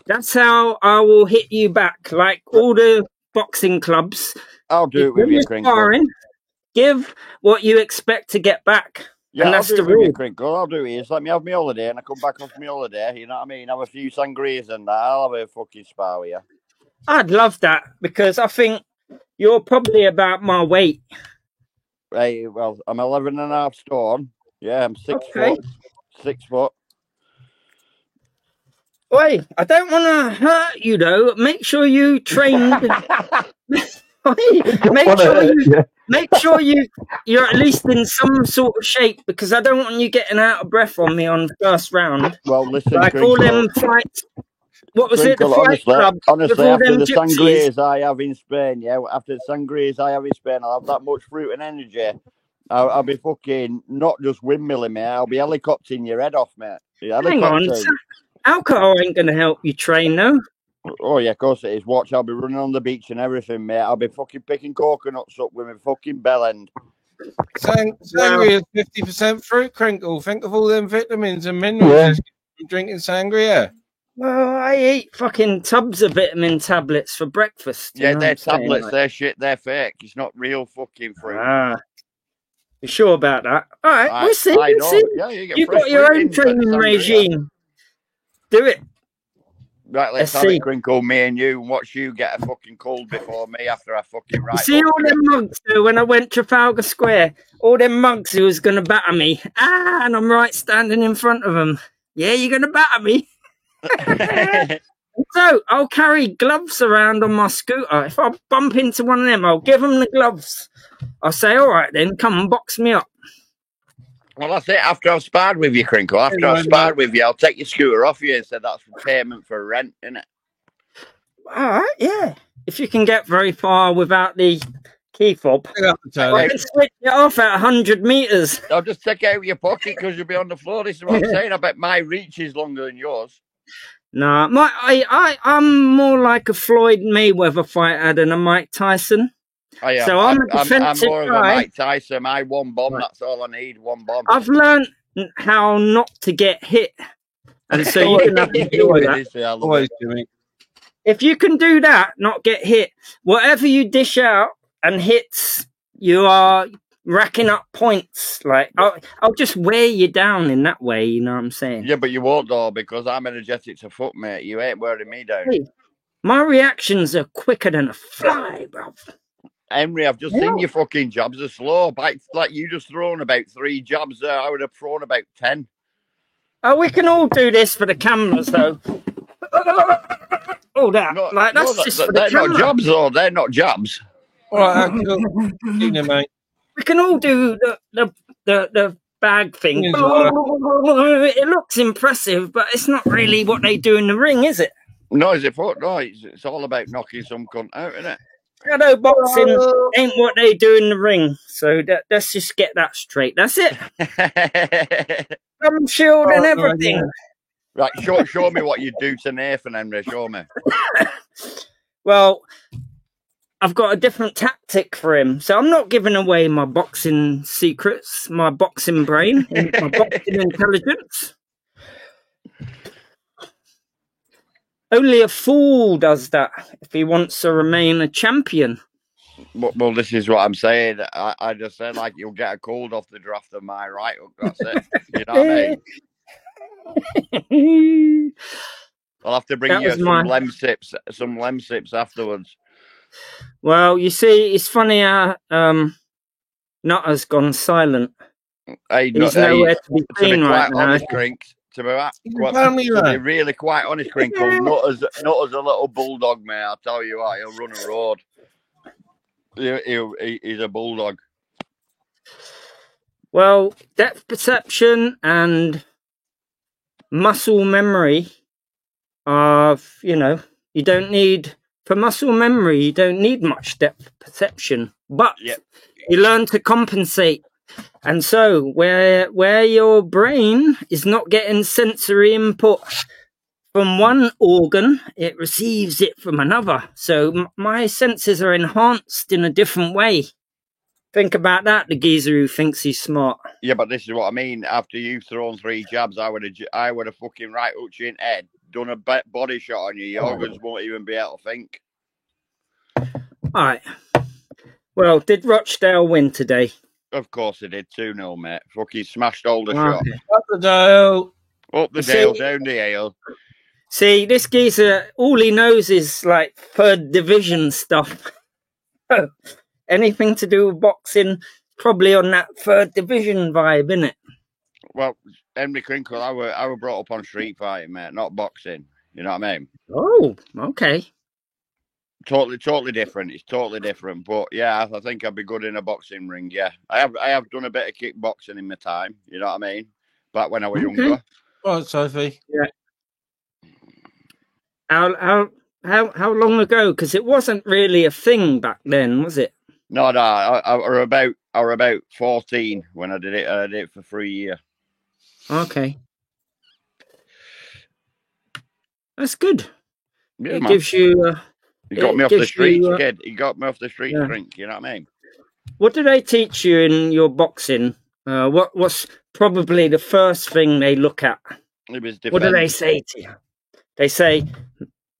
That's how I will hit you back. Like all the boxing clubs. I'll do it with you, Crinkle. Sparring, give what you expect to get back. Yeah, and that's I'll do the it rule. With you, Crinkle. I'll do it. Just let me have my holiday and I come back off my holiday. You know what I mean? Have a few sangrias and that. I'll have a fucking spar with you. I'd love that because I think you're probably about my weight. Hey, well, I'm 11.5 stone. Yeah, I'm 6 foot. 6 foot. Oi, I don't want to hurt you though. Make sure you train. Make sure you're at least in some sort of shape because I don't want you getting out of breath on me on the first round. Well, listen, like all them fights. What was Crinkle, it? The fight club. Honestly, after the sangrias I have in Spain, after the sangrias I have in Spain, I'll have that much fruit and energy. I'll be fucking not just windmilling, mate. I'll be helicoptering your head off, mate. Hang on. Alcohol ain't going to help you train, though. Oh, yeah, of course it is. Watch, I'll be running on the beach and everything, mate. I'll be fucking picking coconuts up with my fucking bell end. Sangria is 50% fruit, Crinkle. Think of all them vitamins and minerals from drinking sangria. Well, I eat fucking tubs of vitamin tablets for breakfast. Yeah, they're tablets. Like, they're shit. They're fake. It's not real fucking fruit. You sure about that? All right, we'll see. Yeah, You've got your own training regime. Do it. Right, let's have it, Crinkle, me and you, and watch you get a fucking cold before me after I fucking right. See all them mugs though, when I went Trafalgar Square, all them mugs who was going to batter me. And I'm right standing in front of them. Yeah, you're going to batter me. So I'll carry gloves around on my scooter. If I bump into one of them, I'll give them the gloves. I'll say, all right then, come and box me up. Well, that's it. After I've sparred with you, Crinkle, after I've sparred with you, I'll take your scooter off you and say that's for payment for rent, isn't it? All right, yeah. If you can get very far without the key fob, I can switch it off at 100 metres. I'll just take it out of your pocket because you'll be on the floor. This is what I'm saying. I bet my reach is longer than yours. No, I'm more like a Floyd Mayweather fighter than a Mike Tyson. I am. So I'm a defensive more guy. Of a Mike Tyson. I one bomb. Right. That's all I need. One bomb. I've learned how not to get hit, and so you can have to deal with that. Always, Jimmy. If you can do that, not get hit, whatever you dish out and hits, you are racking up points. Like I'll just wear you down in that way. You know what I'm saying? Yeah, but you won't though because I'm energetic to fuck, mate. You ain't wearing me down. Hey, my reactions are quicker than a fly, bro. Henry, I've just seen your fucking jabs are slow. Like you just thrown about 3 jabs there. I would have thrown about 10. Oh, we can all do this for the cameras, though. Oh, that. No, like, that's just for the they're camera. Not jabs, though. They're not jabs. All right, mate. We can all do the bag thing. It looks impressive, but it's not really what they do in the ring, is it? No, is it? No, it's all about knocking some cunt out, isn't it? Shadow boxing ain't what they do in the ring, so let's just get that straight. That's it. Thumb shield and everything. Right, show me what you do to Nathan, Henry. Show me. Well, I've got a different tactic for him, so I'm not giving away my boxing secrets, my boxing brain, and my boxing intelligence. Only a fool does that if he wants to remain a champion. Well, this is what I'm saying. I just said, like, you'll get a cold off the draft of my right hook. That's it. You know what I mean? I'll have to bring you some lemsips afterwards. Well, you see, it's funny how Nutter's gone silent. He's nowhere to be seen right now. To be really quite honest, Crinkle, Nutter's a little bulldog, mate. I'll tell you what, he'll run a road. He's a bulldog. Well, depth perception and muscle memory are, you don't need, for muscle memory, you don't need much depth perception, but you learn to compensate. And so where your brain is not getting sensory input from one organ, it receives it from another. So my senses are enhanced in a different way. Think about that, the geezer who thinks he's smart. Yeah, but this is what I mean. After you've thrown 3 jabs, I would have fucking right hooked you in head, done a body shot on you. Your organs won't even be able to think. All right. Well, did Rochdale win today? Of course he did, 2-0, mate. Fucking smashed all the shot. Up the Dale. Up the Dale, down the ale. See, this geezer, all he knows is like 3rd division stuff. Anything to do with boxing, probably on that 3rd division vibe, innit? Well, Henry Crinkle, I were brought up on street fighting, mate, not boxing. You know what I mean? Oh, okay. Totally different. It's totally different. But yeah, I think I'd be good in a boxing ring. Yeah, I have done a bit of kickboxing in my time. You know what I mean? Back when I was younger. Oh, Sophie. Yeah. How long ago? Because it wasn't really a thing back then, was it? No. I were about 14 when I did it. I did it for 3 years. Okay. That's good. Yeah, it gives you. He got me off the streets, kid. He got me off the streets, drink. You know what I mean? What do they teach you in your boxing? What's probably the first thing they look at? It was defense. What do they say to you? They say,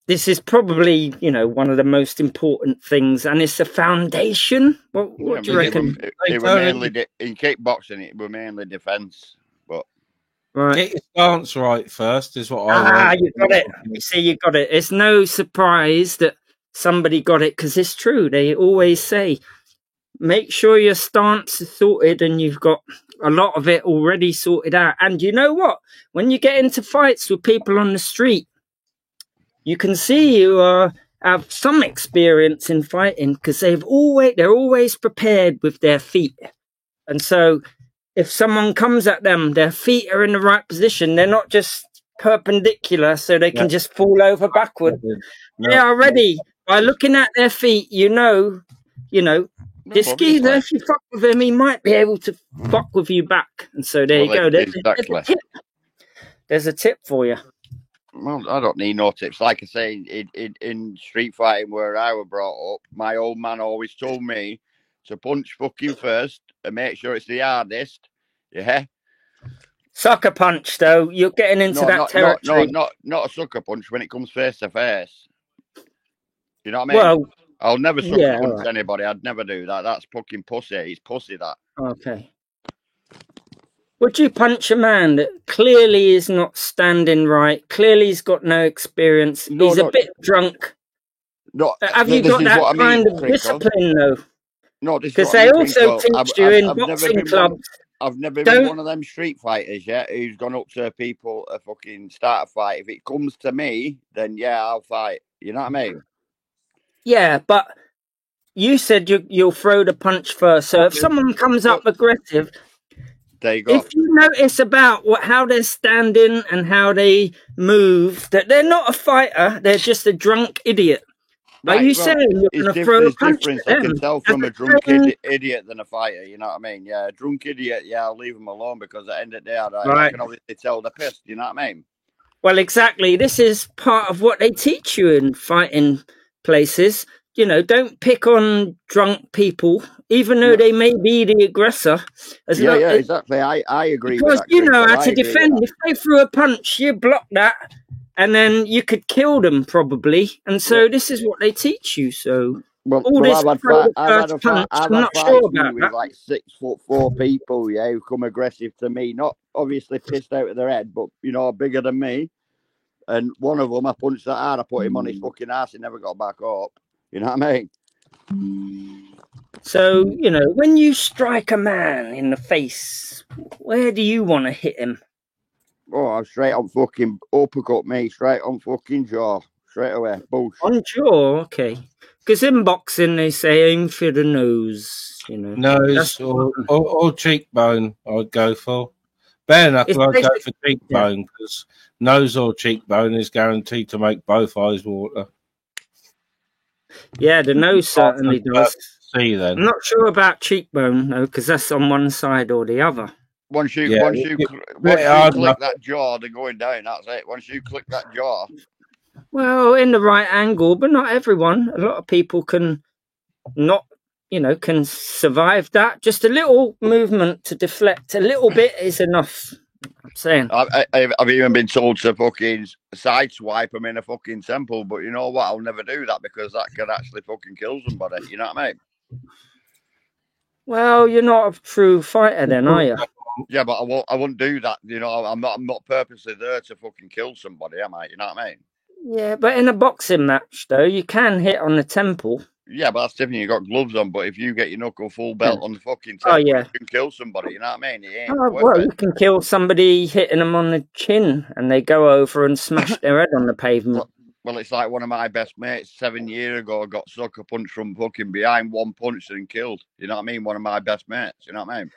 this is probably, one of the most important things, and it's a foundation. What do you reckon? It was mainly in kickboxing, it was mainly defense. But Right. Get your stance right first is what I want. You got it. You see, you got it. It's no surprise that somebody got it because it's true. They always say, make sure your stance is sorted and you've got a lot of it already sorted out. And you know what? When you get into fights with people on the street, you can see you have some experience in fighting because they're always prepared with their feet. And so if someone comes at them, their feet are in the right position. They're not just perpendicular so they can just fall over backward. They are ready. By looking at their feet, you know, this geezer, if you fuck with him, he might be able to fuck with you back. And so there you go. There's a tip. There's a tip for you. Well, I don't need no tips. Like I say, in street fighting where I was brought up, my old man always told me to punch fucking first and make sure it's the hardest. Yeah. Sucker punch, though. You're getting into that territory. Not a sucker punch when it comes face to face. You know what I mean? Well, I'll never sucker punch anybody. I'd never do that. That's fucking pussy. It's pussy, that. Okay. Would you punch a man that clearly is not standing right? Clearly he's got no experience. He's a bit drunk. Have you got that kind of discipline, though? No, because they also teach you in boxing clubs. I've never been one of them street fighters yet who's gone up to people a fucking start a fight. If it comes to me, then yeah, I'll fight. You know what I mean? Yeah, but you said you'll throw the punch first. So if someone comes up aggressive, there you go. If you notice about how they're standing and how they move, that they're not a fighter, they're just a drunk idiot. Are you saying you're going to throw a punch at them? I can tell from a drunk idiot than a fighter, you know what I mean? Yeah, a drunk idiot, yeah, I'll leave them alone because at the end of the day, I can obviously tell they're pissed, you know what I mean? Well, exactly. This is part of what they teach you in fighting places. You know, don't pick on drunk people, even though they may be the aggressor. Yeah, exactly. I agree with that. Because you know how to defend. If they threw a punch, you block that. And then you could kill them probably, and so this is what they teach you. So I've had a fight with like 6'4" people, yeah, who come aggressive to me, not obviously pissed out of their head, but you know, bigger than me. And one of them, I punched that hard, I put him on his fucking ass, he never got back up. You know what I mean? So you know, when you strike a man in the face, where do you want to hit him? Oh, straight on fucking uppercut me, straight on fucking jaw, straight away. Bullshit. On jaw, okay. Because in boxing, they say aim for the nose, you know. Nose or cheekbone, I'd go for. Bare knuckle, I'd go for cheekbone, because nose or cheekbone is guaranteed to make both eyes water. Yeah, the nose certainly does. See, then. I'm not sure about cheekbone, though, because that's on one side or the other. Once you click that jaw, they're going down. That's it. Once you click that jaw. Well, in the right angle, but not everyone. A lot of people can survive that. Just a little movement to deflect a little bit is enough. I'm saying. I've even been told to fucking sideswipe them in a fucking temple, but you know what? I'll never do that because that could actually fucking kill somebody. You know what I mean? Well, you're not a true fighter, then, are you? Yeah, but I won't do that. You know, I'm not purposely there to fucking kill somebody, am I? You know what I mean? Yeah, but in a boxing match, though, you can hit on the temple. Yeah, but that's different. You got gloves on, but if you get your knuckle full belt on the fucking temple, you can kill somebody. You know what I mean? You can kill somebody hitting them on the chin, and they go over and smash their head on the pavement. Well, it's like one of my best mates 7 years ago got sucker punched from fucking behind, one punch and killed. You know what I mean? One of my best mates. You know what I mean?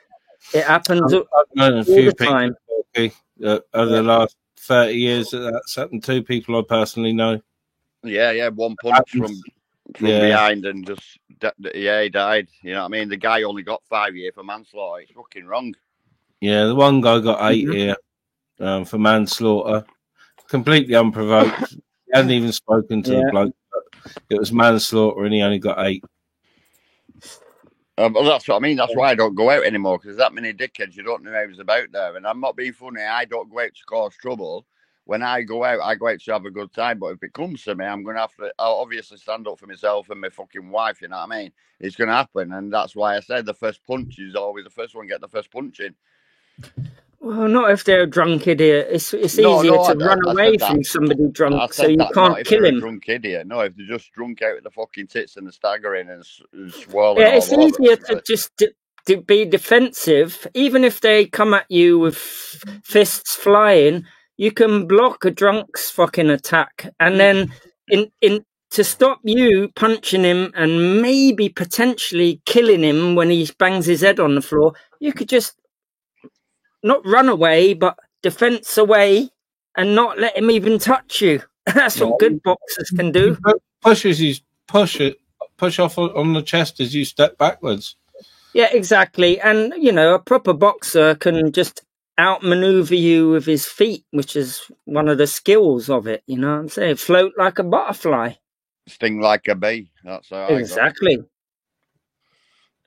It happens all the time. Over the last 30 years, that's happened to 2 people I personally know. Yeah, one punch from behind and just, he died. You know what I mean? The guy only got 5 years for manslaughter. It's fucking wrong. Yeah, the one guy got 8 years for manslaughter. Completely unprovoked. He hadn't even spoken to the bloke. It was manslaughter and he only got 8. Well, that's what I mean. That's why I don't go out anymore, because there's that many dickheads you don't know who's about there. And I'm not being funny. I don't go out to cause trouble. When I go out to have a good time. But if it comes to me, I'll obviously stand up for myself and my fucking wife. You know what I mean? It's going to happen. And that's why I said the first punch is always the first one. Get the first punch in. Well, not if they're a drunk idiot. It's easier to run away from somebody drunk, so you can't kill him. Drunk idiot. No, if they're just drunk out with the fucking tits and the staggering and swirling. Yeah, it's easier to just to be defensive. Even if they come at you with fists flying, you can block a drunk's fucking attack, and then to stop you punching him and maybe potentially killing him when he bangs his head on the floor, you could just not run away, but defense away and not let him even touch you. That's what good boxers can do. Push off on the chest as you step backwards. Yeah, exactly. And, a proper boxer can just outmaneuver you with his feet, which is one of the skills of it. You know what I'm saying? Float like a butterfly. Sting like a bee. That's how exactly.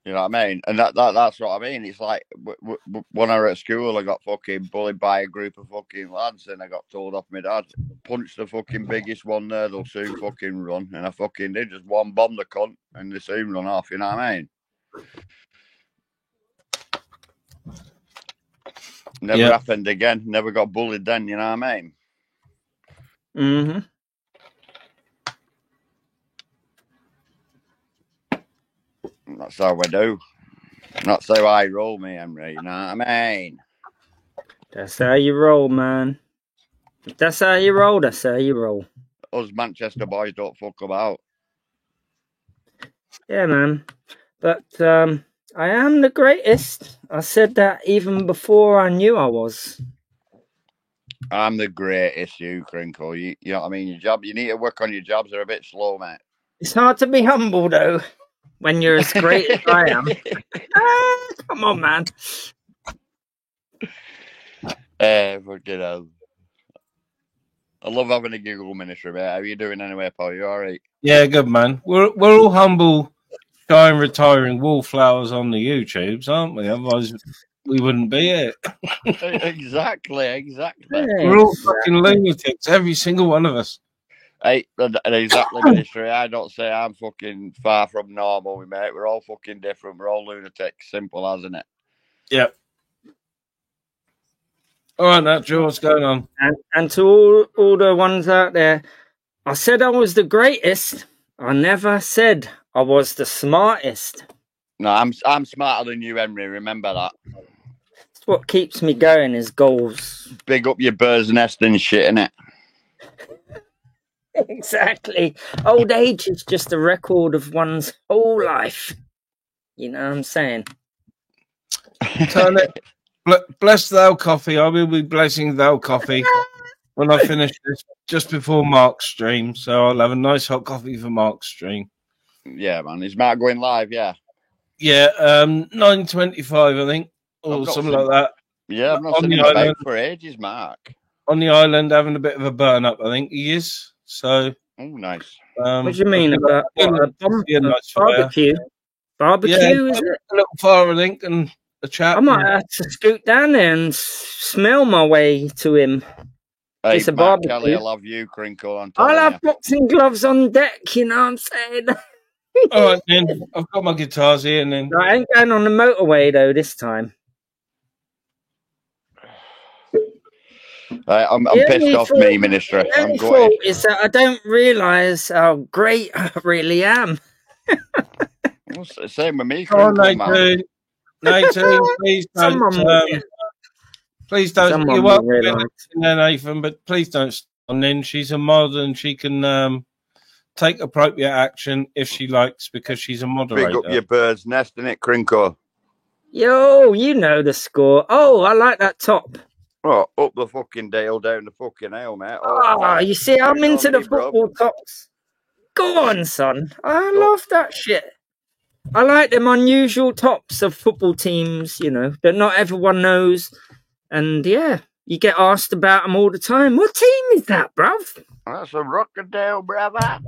You know what I mean? And that's what I mean. It's like when I was at school, I got fucking bullied by a group of fucking lads, and I got told off my dad, punch the fucking biggest one there, they'll soon fucking run. And I fucking did, just one bomb the cunt, and they soon run off. You know what I mean? Never happened again. Never got bullied then. You know what I mean? Mm-hmm. That's how I do. That's how I roll, me, Henry. You know what I mean? That's how you roll, man. If that's how you roll, that's how you roll. Us Manchester boys don't fuck about. Yeah, man. But I am the greatest. I said that even before I knew I was. I'm the greatest, you Crinkle. You know what I mean? You need to work on your jobs. They're a bit slow, mate. It's hard to be humble, though, when you're as great as I am. Come on, man. Fucking hell. I love having a giggle ministry, mate. How are you doing anyway, pal? You all right? Yeah, good, man. We're all humble, shy and retiring wallflowers on the YouTubes, aren't we? Otherwise, we wouldn't be it. Exactly. We're all fucking lunatics, every single one of us. Hey, exactly, ministry. I don't say I'm fucking far from normal, mate. We're all fucking different. We're all lunatics. Simple as, isn't it? Yep. All right, now, Joe, what's going on? And to all the ones out there, I said I was the greatest. I never said I was the smartest. No, I'm smarter than you, Henry. Remember that. That's what keeps me going is goals. Big up your bird's nest and shit, innit? Exactly. Old age is just a record of one's whole life. You know what I'm saying? Turn it. Bless thou coffee. I will be blessing thou coffee when I finish this just before Mark's stream. So I'll have a nice hot coffee for Mark's stream. Yeah, man. Is Mark going live? Yeah. Yeah, 9:25, I think, or something like that. Yeah, I've not seen him about for ages, Mark. On the island, having a bit of a burn up, I think he is. So, nice. What do you mean about a nice barbecue? Barbecue, yeah, is it? A little fire, I think, and a chat. I might have to scoot down there and smell my way to him. Hey, it's a Mark barbecue. Kelly, I love you, Crinkle. I'll have boxing gloves on deck, you know what I'm saying? All right, then. I've got my guitars here, and then I ain't going on the motorway though this time. I'm pissed off, me, ministry. I'm going. Is that I don't realise how great I really am. Same with me. Come on, Nathan, please don't. Please don't. You're welcome, Nathan, but please don't. And then she's a mod, and she can take appropriate action if she likes, because she's a moderator. Big up your bird's nest, innit, Crinkle? Yo, you know the score. Oh, I like that top. Oh, up the fucking Dale, down the fucking hill, mate. Oh, you see, I'm into the football tops. Go on, son. I love that shit. I like them unusual tops of football teams, you know, that not everyone knows. And yeah, you get asked about them all the time. What team is that, bruv? That's a Rockadale, brother.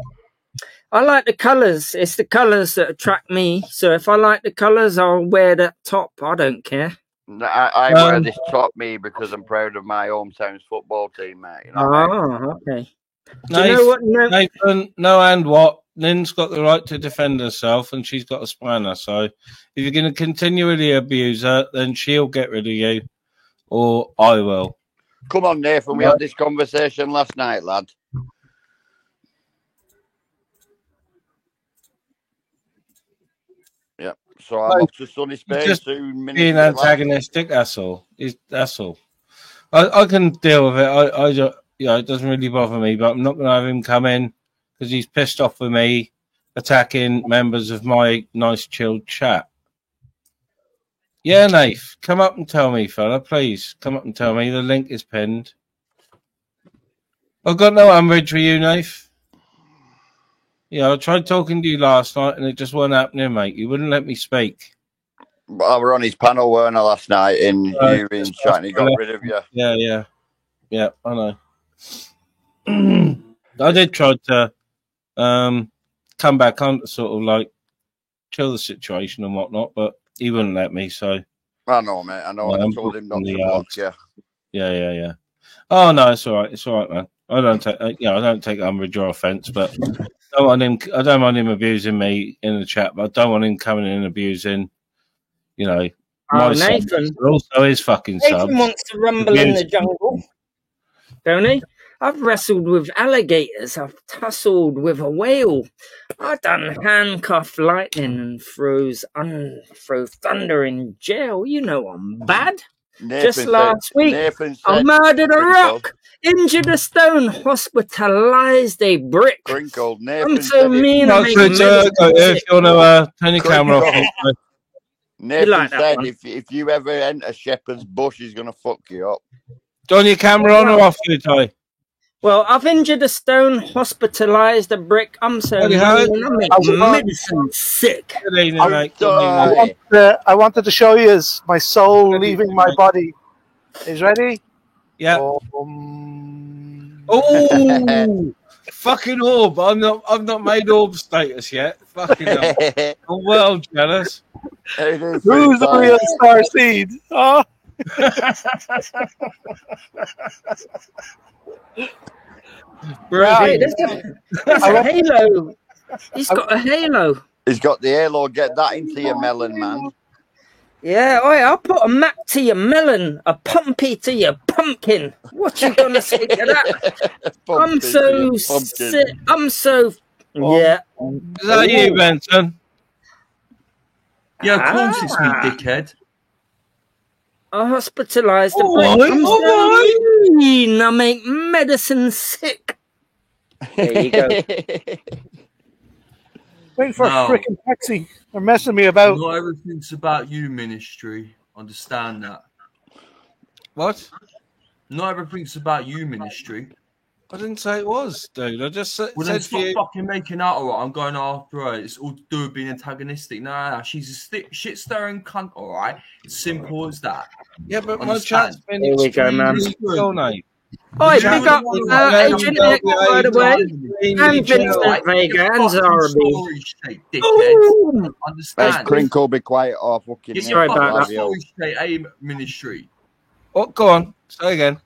I like the colours. It's the colours that attract me. So if I like the colours, I'll wear that top. I don't care. I wear this top, me, because I'm proud of my hometown's football team, mate. You know okay. Nathan, you know what? Nathan, no, and what? Lynn's got the right to defend herself, and she's got a spanner. So if you're going to continually abuse her, then she'll get rid of you. or I will. Come on, Nathan. We had this conversation last night, lad. Yeah. So I'm off to sunny Spain soon. Being antagonistic, that's all. That's all. I can deal with it. I it doesn't really bother me, but I'm not going to have him come in because he's pissed off with me attacking members of my nice chilled chat. Yeah, Nath, come up and tell me, fella, please. Come up and tell me. The link is pinned. I've got no umbrage for you, Nath. Yeah, I tried talking to you last night and it just wasn't happening, mate. You wouldn't let me speak. I were on his panel, weren't I, last night in Union chat, and he got rid of you. Yeah, I know. I did try to come back on to sort of like chill the situation and whatnot, but he wouldn't let me, so... I know, mate, I know. I told him not to block you. Yeah. Oh, no, it's all right, man. I don't take umbrage or offence, but I don't want him abusing me in the chat, but I don't want him coming in and abusing, my Nathan. but also his fucking Nathan subs. wants to rumble in the jungle, don't he? I've wrestled with alligators. I've tussled with a whale. I've done handcuff lightning and throw thunder in jail. You know I'm bad. Just last week, I murdered a rock, injured a stone, hospitalized a brick. I'm so mean. If you want to turn your camera off. Nathan said if you ever enter Shepherd's Bush, he's going to fuck you up. Turn your camera on or off, you Ty? Well, I've injured a stone, hospitalized a brick. I'm so mean. I make medicine sick. I wanted to show you my soul leaving my body. Is ready? Yeah. Fucking orb! I've not made orb status yet. Fucking hell. I'm well jealous. Who's the real star seed? Oh. Right. There's a halo. He's got a halo. He's got the halo. Get that into your melon, man. Yeah, I'll put a Mac to your melon, a pumpy to your pumpkin. What you gonna say to that? I'm so sick. Yeah. Is that you, Benson? Yeah, of course it's me, dickhead. I hospitalised a brick. I'm so mean. I make medicine sick. There you go. Waiting for a freaking taxi. They're messing me about. Not everything's about you, ministry. Understand that. What? Not everything's about you, ministry. I didn't say it was, dude. I just said then stop fucking making out all right. I'm going after her. It's all to do with being antagonistic. Nah, she's a shit-stirring cunt, all right? It's simple as that. Yeah, but my chat's been here we go, man. All night. Oh, pick up Agent Nick, by the way, and Vincent Vega and Zarabi. Understand? Crinkle, be quiet or fucking... Get your fucking story straight, ministry. Oh, go on. Say again.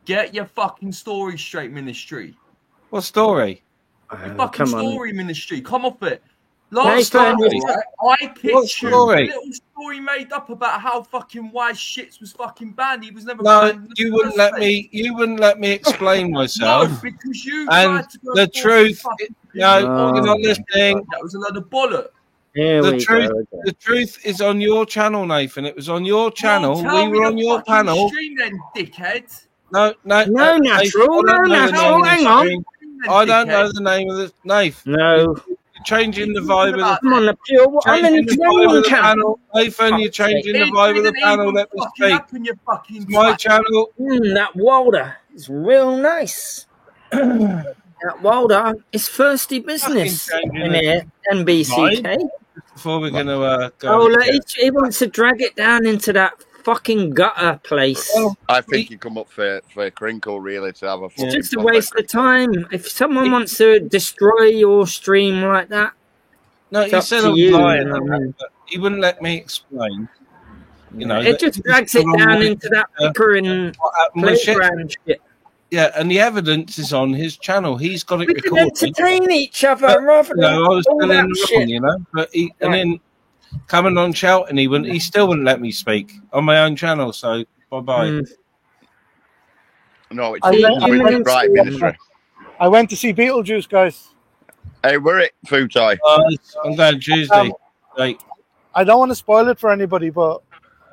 Get your fucking story straight, ministry. What story? Your fucking story, ministry. Come off it. Last time I pitched you a little story made up about how fucking Wise Shits was fucking banned. He was never banned. No, you wouldn't let me explain myself. No, because you and tried to go the truth. No, you're not listening. That was a lot of bollocks. The truth is on your channel, Nathan. It was on your channel. We were on your panel. Stream then, dickhead. No, natural. Hang on. I don't know the name of the Nathan. No. Changing the vibe of the Come on, I'm in the panel. Nathan, you're changing the vibe of the panel. Let me speak. My channel. That Wilder is real nice. That Wilder is thirsty business in here, NBCK. Before we're going to go. Oh, he wants to drag it down into that fucking gutter place. I think you come up for Crinkle really to have a fucking... It's just a waste of time. If someone wants to destroy your stream like that, no, you said I'm lying, but he wouldn't let me explain. You know, it just drags it down into that bickering playground shit. Yeah, and the evidence is on his channel. He's got it recorded. We can entertain each other rather than I was still in wrong, you know. But and then coming on shouting, he still wouldn't let me speak on my own channel. So Bye-bye. No, it's right ministry. I went to see Beetlejuice, guys. Hey, we're it, Futai. I'm going Tuesday. I don't want to spoil it for anybody, but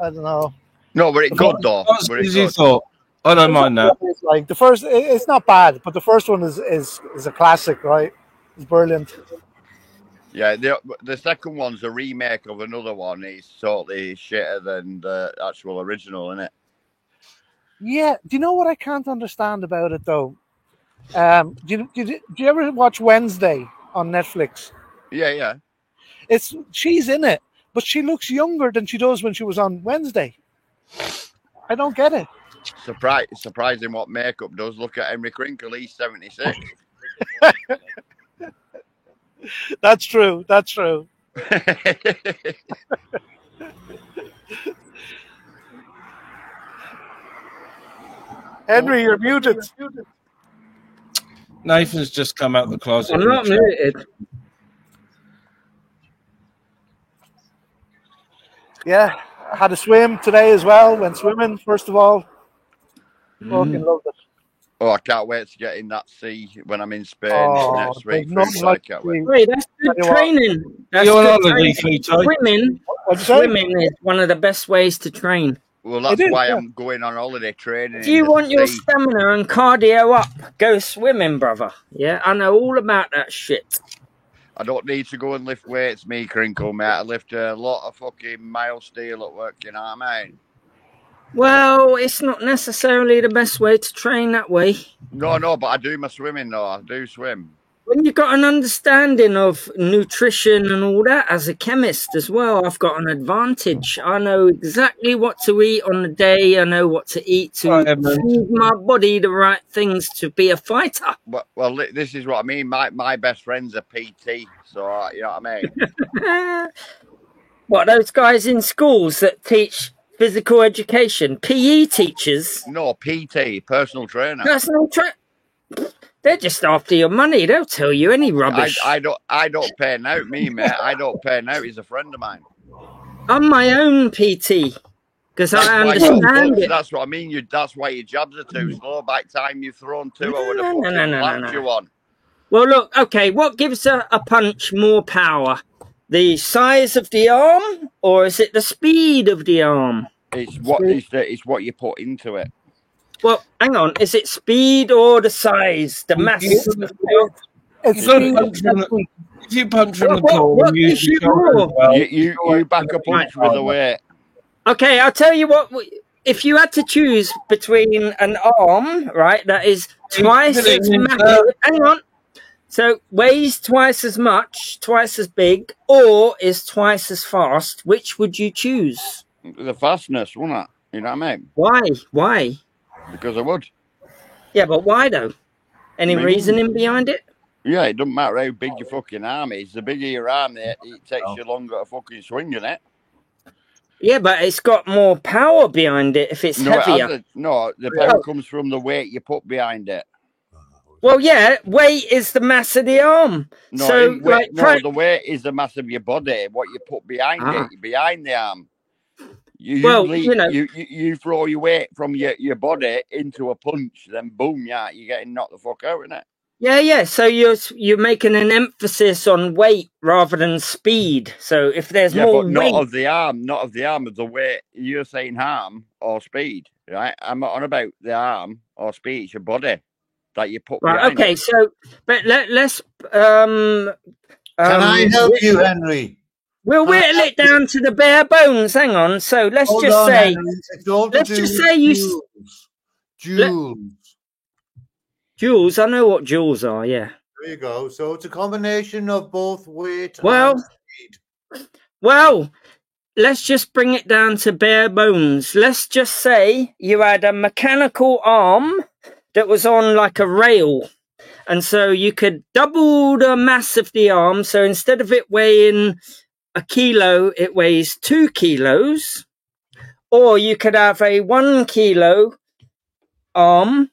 I don't know. No, we're it good, though. What as you thought? I don't mind that. Like the first, it's not bad, but the first one is a classic, right? It's brilliant. Yeah, the second one's a remake of another one. It's totally shitter than the actual original, isn't it? Yeah. Do you know what I can't understand about it though? Do you ever watch Wednesday on Netflix? Yeah. She's in it, but she looks younger than she does when she was on Wednesday. I don't get it. Surprising what makeup does. Look at Henry Crinkle, he's 76. That's true. Henry, you're muted. Nathan's just come out the closet. I'm not muted. Yeah, I had a swim today as well. Went swimming, first of all. Fucking loved it. Oh, I can't wait to get in that sea when I'm in Spain next week. Wait, that's good training. That's good training. Swimming is one of the best ways to train. Well, that's why I'm going on holiday training. If you want your stamina and cardio up, go swimming, brother. Yeah, I know all about that shit. I don't need to go and lift weights, me, Crinkle, mate. I lift a lot of fucking mile steel at work, you know what I mean? Well, it's not necessarily the best way to train that way. No, but I do my swimming, though. I do swim. When you've got an understanding of nutrition and all that, as a chemist as well, I've got an advantage. I know exactly what to eat on the day. I know what to eat to feed my body the right things to be a fighter. Well, this is what I mean. My best friend's a PT, so you know what I mean? What, those guys in schools that teach physical education? PE teachers? No, PT, personal trainer. Personal trainer? They're just after your money. They'll tell you any rubbish. I don't pay out, me, mate. I don't pay out. He's a friend of mine. I'm my own PT because I understand it. That's what I mean. That's why your jabs are too slow. By the time you've thrown two, I would have fucking you on. Well, look, okay. What gives a punch more power? The size of the arm, or is it the speed of the arm? It's what you put into it. Well, hang on. Is it speed or the size, the mass? If you punch from the core, you back a punch with a weight. Okay, I'll tell you what. If you had to choose between an arm, right, that is twice as massive, hang on. So weighs twice as much, twice as big, or is twice as fast, which would you choose? The fastness, wouldn't it? You know what I mean? Why? Because I would. Yeah, but why though? Any reasoning behind it? Yeah, it doesn't matter how big your fucking arm is. The bigger your arm, it takes you longer to fucking swing in it. Yeah, but it's got more power behind it if it's heavier. The power comes from the weight you put behind it. Well, yeah, weight is the mass of the arm. The weight is the mass of your body. What you put behind it, behind the arm. You throw your weight from your body into a punch, then boom, you're getting knocked the fuck out, innit? Yeah. So you're making an emphasis on weight rather than speed. So if there's more weight, not of the arm, of the weight. You're saying arm or speed, right? I'm not on about the arm or speed. It's your body that you put. Right. Okay. It. So, but let's. Can I help you, Henry? We'll whittle it down to the bare bones. Hang on. So let's just say. Let's just say you. Joules. I know what joules are. Yeah. There you go. So it's a combination of both weight and speed. Well, let's just bring it down to bare bones. Let's just say you had a mechanical arm that was on like a rail. And so you could double the mass of the arm. So instead of it weighing a kilo, it weighs 2 kilos. Or you could have a 1 kilo arm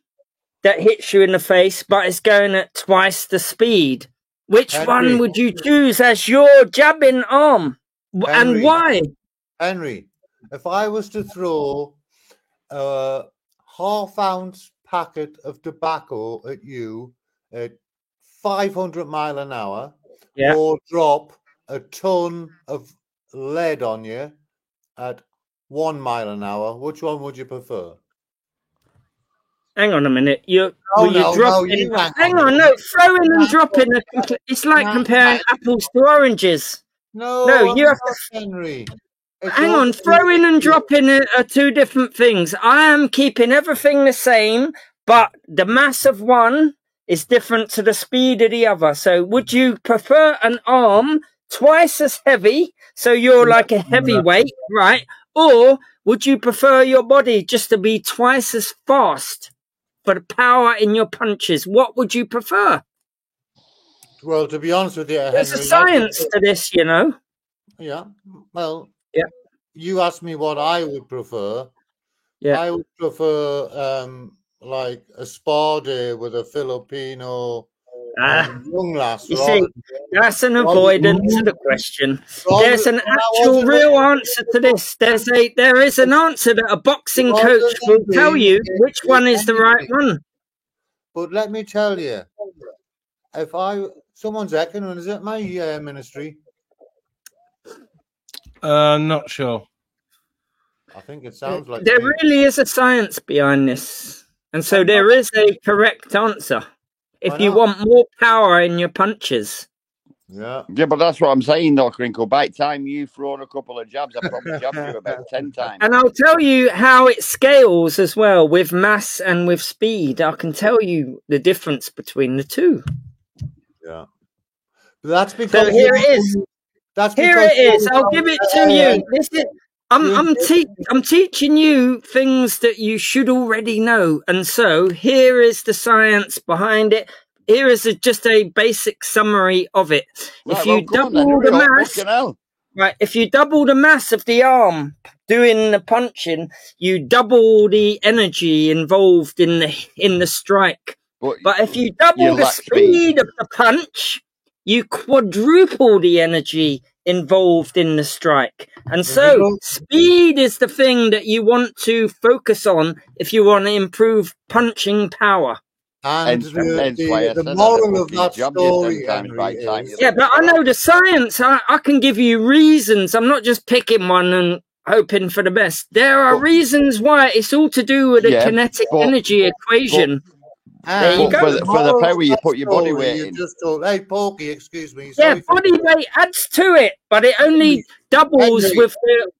that hits you in the face, but it's going at twice the speed. Which one would you choose as your jabbing arm? And why? Henry, if I was to throw a half-ounce packet of tobacco at you at 500 mile an hour, or drop a ton of lead on you at 1 mile an hour, which one would you prefer? Hang on a minute. Hang on, throwing and dropping. It's like comparing apples to oranges. No, you have to. Henry. Hang on, throwing and dropping are two different things. I am keeping everything the same, but the mass of one is different to the speed of the other. So would you prefer an arm twice as heavy, so you're like a heavyweight, right? Or would you prefer your body just to be twice as fast for the power in your punches? What would you prefer? Well, to be honest with you, there's a science to this, you know. Yeah. Well, yeah. You asked me what I would prefer. Yeah. I would prefer like a spa day with a Filipino young lass. You see, that's an avoidance of the question. There's an actual real answer to this. There is an answer that a boxing coach will tell you which one is the right one. But let me tell you, if someone's echoing, is it my ministry? Not sure. I think it sounds like there really is a science behind this, and so there is a correct answer. If you want more power in your punches. Yeah, but that's what I'm saying, though, Crinkle. By the time you've thrown a couple of jabs, I probably jabbed you about 10 times. And I'll tell you how it scales as well with mass and with speed. I can tell you the difference between the two. Yeah, that's because. So here it is. Here it is. I'll give it to you. This is. I'm teaching you things that you should already know, and so here is the science behind it. Here is just a basic summary of it. Right, if you double the mass, right? If you double the mass of the arm doing the punching, you double the energy involved in the strike. But if you double the speed of the punch, you quadruple the energy involved in the strike. And so speed is the thing that you want to focus on if you want to improve punching power. And the moral of that story, Henry, yeah, but I know the science. I can give you reasons. I'm not just picking one and hoping for the best. There are reasons why. It's all to do with the kinetic energy equation. There you go. For the power you put your body weight in. Just told, hey, Porky, excuse me. Yeah, body weight adds to it, but it only doubles with the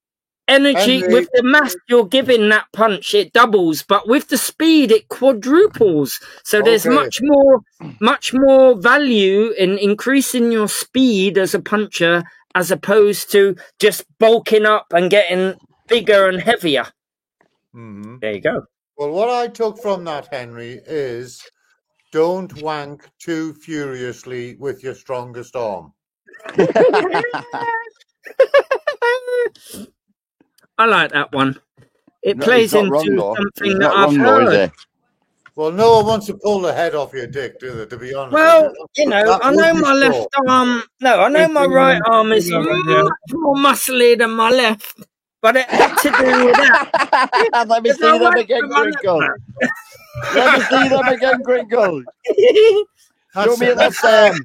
energy, with the mass you're giving that punch. It doubles, but with the speed, it quadruples. So there's much more value in increasing your speed as a puncher, as opposed to just bulking up and getting bigger and heavier. Mm-hmm. There you go. Well, what I took from that, Henry, is don't wank too furiously with your strongest arm. I like that one. It plays into something that I've heard. Well, no one wants to pull the head off your dick, do they, to be honest? Well, you know, I know my left arm. No, I know my right arm is much more muscly than my left. But it had to do with that. Let me see them again, Crinkle. Let me see them again, Crinkle. Show me that arm.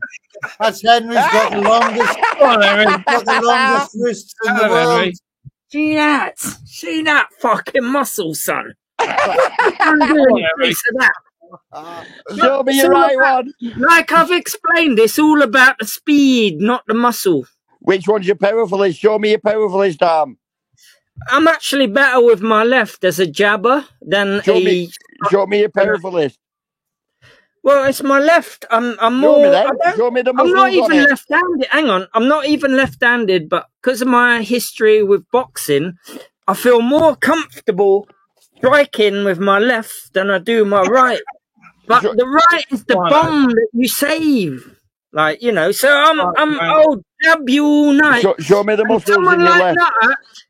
That's Henry's got the longest. Got the longest wrists in the world. See that? See that fucking muscle, son? I'm doing a piece of that. Show me your right one. Like I've explained, it's all about the speed, not the muscle. Which one's your powerfulest? Show me your powerfulest arm. I'm actually better with my left as a jabber than show me your powerfulest. Well, it's my left. I'm more. I'm not even left-handed. Hang on, I'm not even left-handed, but because of my history with boxing, I feel more comfortable striking with my left than I do my right. But the right is the bomb that you save. Like, you know, so I'll jab you all night. Show me the muscles in your left.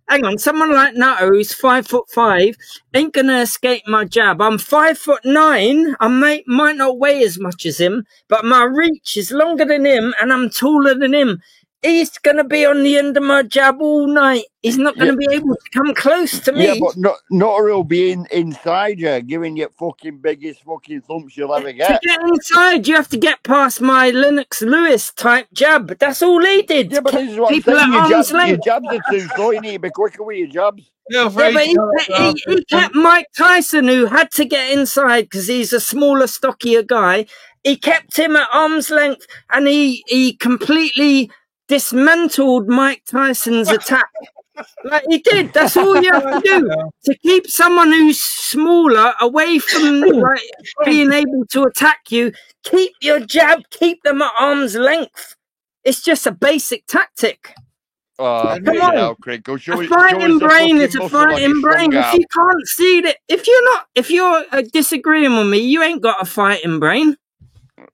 Hang on, someone like Nutter, who's 5'5", ain't gonna escape my jab. I'm 5'9". I might not weigh as much as him, but my reach is longer than him, and I'm taller than him. he's going to be on the end of my jab all night. He's not going to be able to come close to me. Yeah, but not will be inside you, giving you fucking biggest fucking thumps you'll ever get. To get inside, you have to get past my Lennox Lewis type jab. That's all he did. Yeah, but this is what I'm saying. Your jabs are too slow. You need to be quicker with your jabs. Yeah, but he kept Mike Tyson, who had to get inside because he's a smaller, stockier guy. He kept him at arm's length, and he completely dismantled Mike Tyson's attack. Like he did. That's all you have to do to keep someone who's smaller away from like being able to attack you. Keep your jab. Keep them at arm's length. It's just a basic tactic. Come on, Craig, go show a fighting brain is a fighting brain. If you can't see it, if you're disagreeing with me, you ain't got a fighting brain.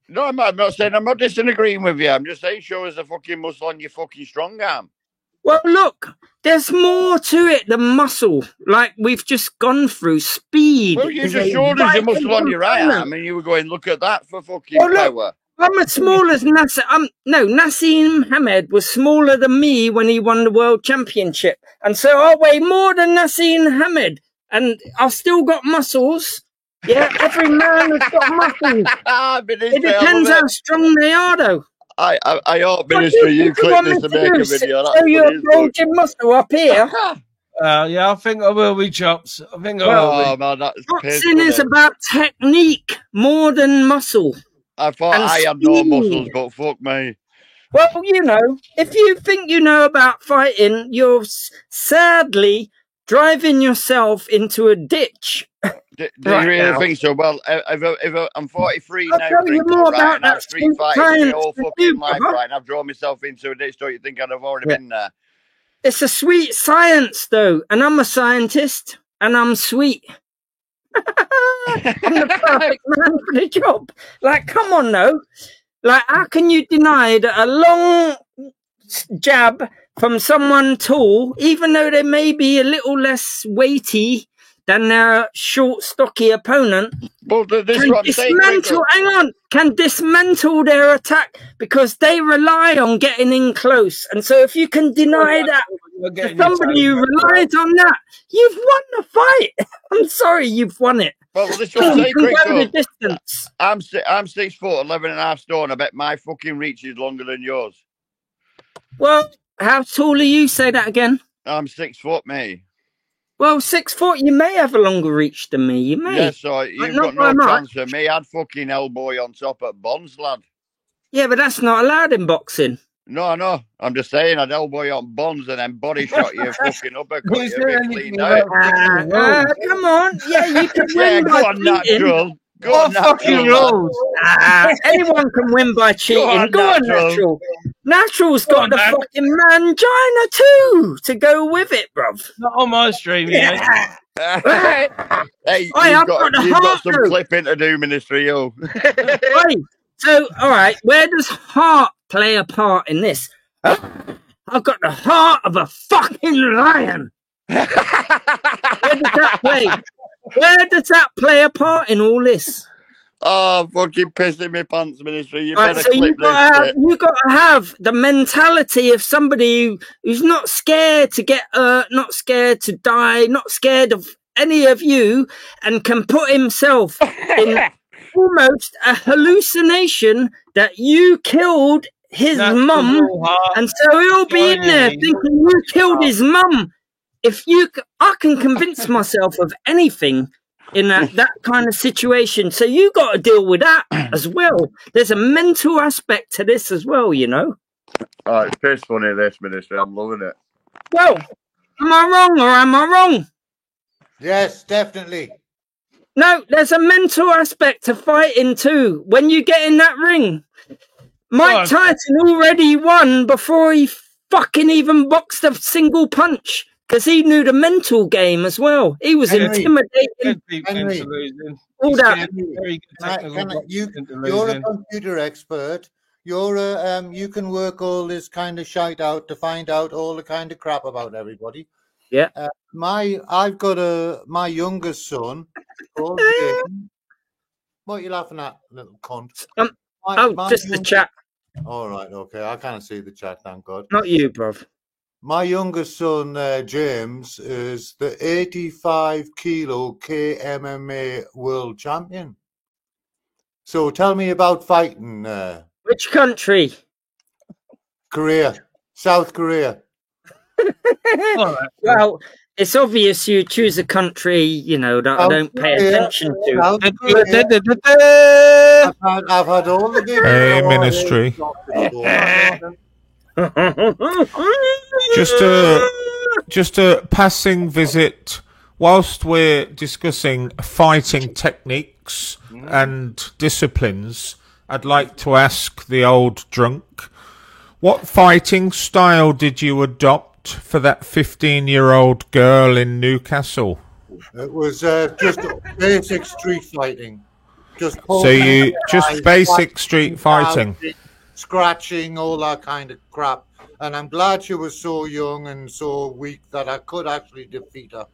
No, I'm not saying I'm not disagreeing with you. I'm just saying show us a fucking muscle on your fucking strong arm. Well, look, there's more to it than muscle. Like we've just gone through speed. Well, you just showed us your muscle on your right arm, and you were going, look at that for fucking power. I'm as small as Nassim. Nassim Hamed was smaller than me when he won the world championship, and so I weigh more than Nassim Hamed, and I've still got muscles. Yeah, every man has got muscles. It depends how strong they are, though. I hope, Minister, you click this to make a video. So you're bulging muscle up here. Yeah, I think I will be, Chops. I think I will be. Man, that's boxing is about technique more than muscle. I thought I had no muscles, but fuck me. Well, you know, if you think you know about fighting, you're sadly driving yourself into a ditch. Do you really think so? Well, if I'm 43 I'll now, tell you more about that street fighting all fucking life, right? And I've drawn myself into a ditch. Don't you think I'd have already been there? It's a sweet science, though, and I'm a scientist, and I'm sweet. I'm the perfect man for the job. Like, come on, though. Like, how can you deny that a long jab from someone tall, even though they may be a little less weighty than their short, stocky opponent, can dismantle their attack because they rely on getting in close. And so if you can deny that to somebody who relies on that, you've won the fight. I'm sorry, you've won it. Well, this will say, the distance. I'm 6 foot 11.5 stone. I bet my fucking reach is longer than yours. Well, how tall are you? Say that again. I'm 6 foot, mate. Well, 6 foot, you may have a longer reach than me. You may. Yeah, so you've got no chance of me. I'd fucking elbow you on top at Bonds, lad. Yeah, but that's not allowed in boxing. No. I'm just saying I'd elbow you on Bonds and then body shot you fucking uppercut you clean out. Come on. Yeah, you can win by go on, Natural. Go on, fucking rules. Anyone can win by cheating. Go on, Natural. Natural's got the fucking mangina too to go with it, bruv. Not on my stream, yeah. Hey, you've got some clipping to do, Ministry, yo. Right. So, all right, where does heart play a part in this? I've got the heart of a fucking lion. Where does that play? Where does that play a part in all this? Oh, fucking pissing me pants, Ministry. You right, better so clip this. You've got to have the mentality of somebody who's not scared to get hurt, not scared to die, not scared of any of you, and can put himself in almost a hallucination that you killed his mum, and so he'll be in there thinking you killed his mum. I can convince myself of anything in that kind of situation. So you got to deal with that as well. There's a mental aspect to this as well, you know. Oh, it's piss funny, this, Minister. I'm loving it. Well, am I wrong or am I wrong? Yes, definitely. No, there's a mental aspect to fighting too. When you get in that ring, Mike Tyson already won before he fucking even boxed a single punch. Because he knew the mental game as well. He was intimidating. All that. You're a computer expert. You can work all this kind of shite out to find out all the kind of crap about everybody. Yeah. I've got my youngest son called Jim. What are you laughing at, little cunt? Just the chat. All right, okay. I can't see the chat, thank God. Not you, bruv. My youngest son, James, is the 85 kilo KMMA world champion. So tell me about fighting. Which country? Korea. South Korea. Well, it's obvious you choose a country, you know, that I don't pay attention to. I've had all the big Ministry. Just a passing visit. Whilst we're discussing fighting techniques and disciplines, I'd like to ask the old drunk, what fighting style did you adopt for that 15-year-old girl in Newcastle? It was just basic street fighting. Just basic street fighting. Scratching, all that kind of crap. And I'm glad she was so young and so weak that I could actually defeat her.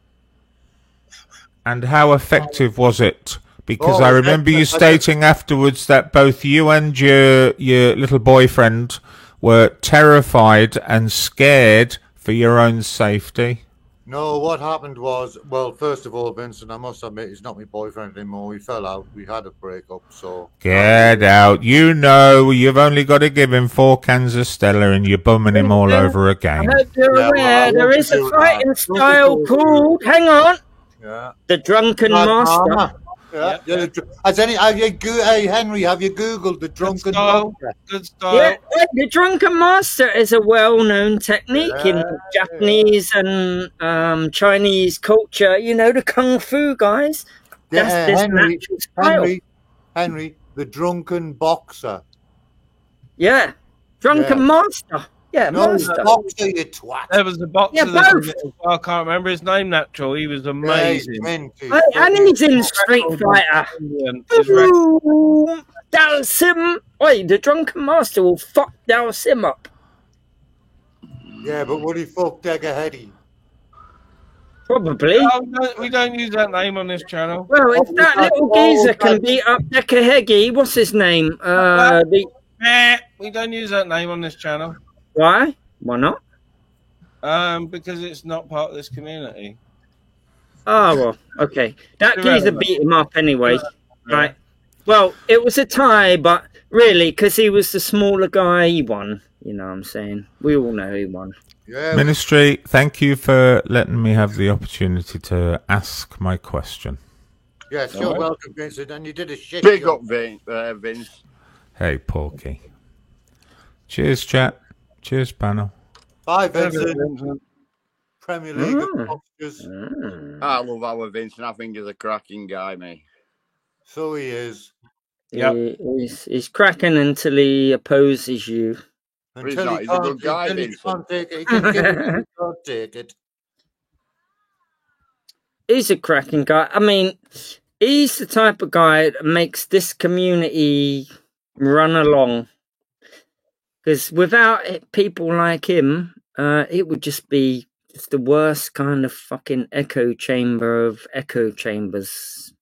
And how effective was it? Because I remember you stating afterwards that both you and your little boyfriend were terrified and scared for your own safety. No, what happened was, well, first of all, Vincent, I must admit, he's not my boyfriend anymore. We fell out. We had a breakup, so... Get out. You know, you've only got to give him 4 cans of Stella and you're bumming him all over again. I hope you're aware there is a fighting style called, hang on, the Drunken Master. Yeah. Henry, have you Googled the Drunken Master? Good style. Yeah, the Drunken Master is a well-known technique in Japanese and Chinese culture. You know, the Kung Fu guys. That's this natural style. Henry, the Drunken Boxer. Yeah, Drunken Master. Yeah, no, Master. Boxer, you twat. There was a boxer. Yeah, both. I can't remember his name. Natural. He was amazing. And he's in Street Fighter. Dalsim. Oi, the Drunken Master will fuck Dalsim up. Yeah, but would he fuck Degahedi? Probably. We don't use that name on this channel. Well, if that little geezer can beat up Dekahegi, what's his name? We don't use that name on this channel. Why? Why not? Because it's not part of this community. Oh, well, okay. That geezer beat him up anyway. Right. Well, it was a tie, but really, because he was the smaller guy, he won. You know what I'm saying? We all know he won. Yeah. Ministry, thank you for letting me have the opportunity to ask my question. Yes, you're welcome, Vincent, and you did a shit. Big up, Vince. Hey, Porky. Cheers, chat. Cheers, panel. Bye, Vincent. Premier League of Boxers. I love our Vincent. I think he's a cracking guy, mate. So he is. Yeah, he's cracking until he opposes you. He's not. He's a good guy, Vincent. He can't take it. He's a cracking guy. I mean, he's the type of guy that makes this community run along. Because without people like him, it would just be the worst kind of fucking echo chamber of echo chambers.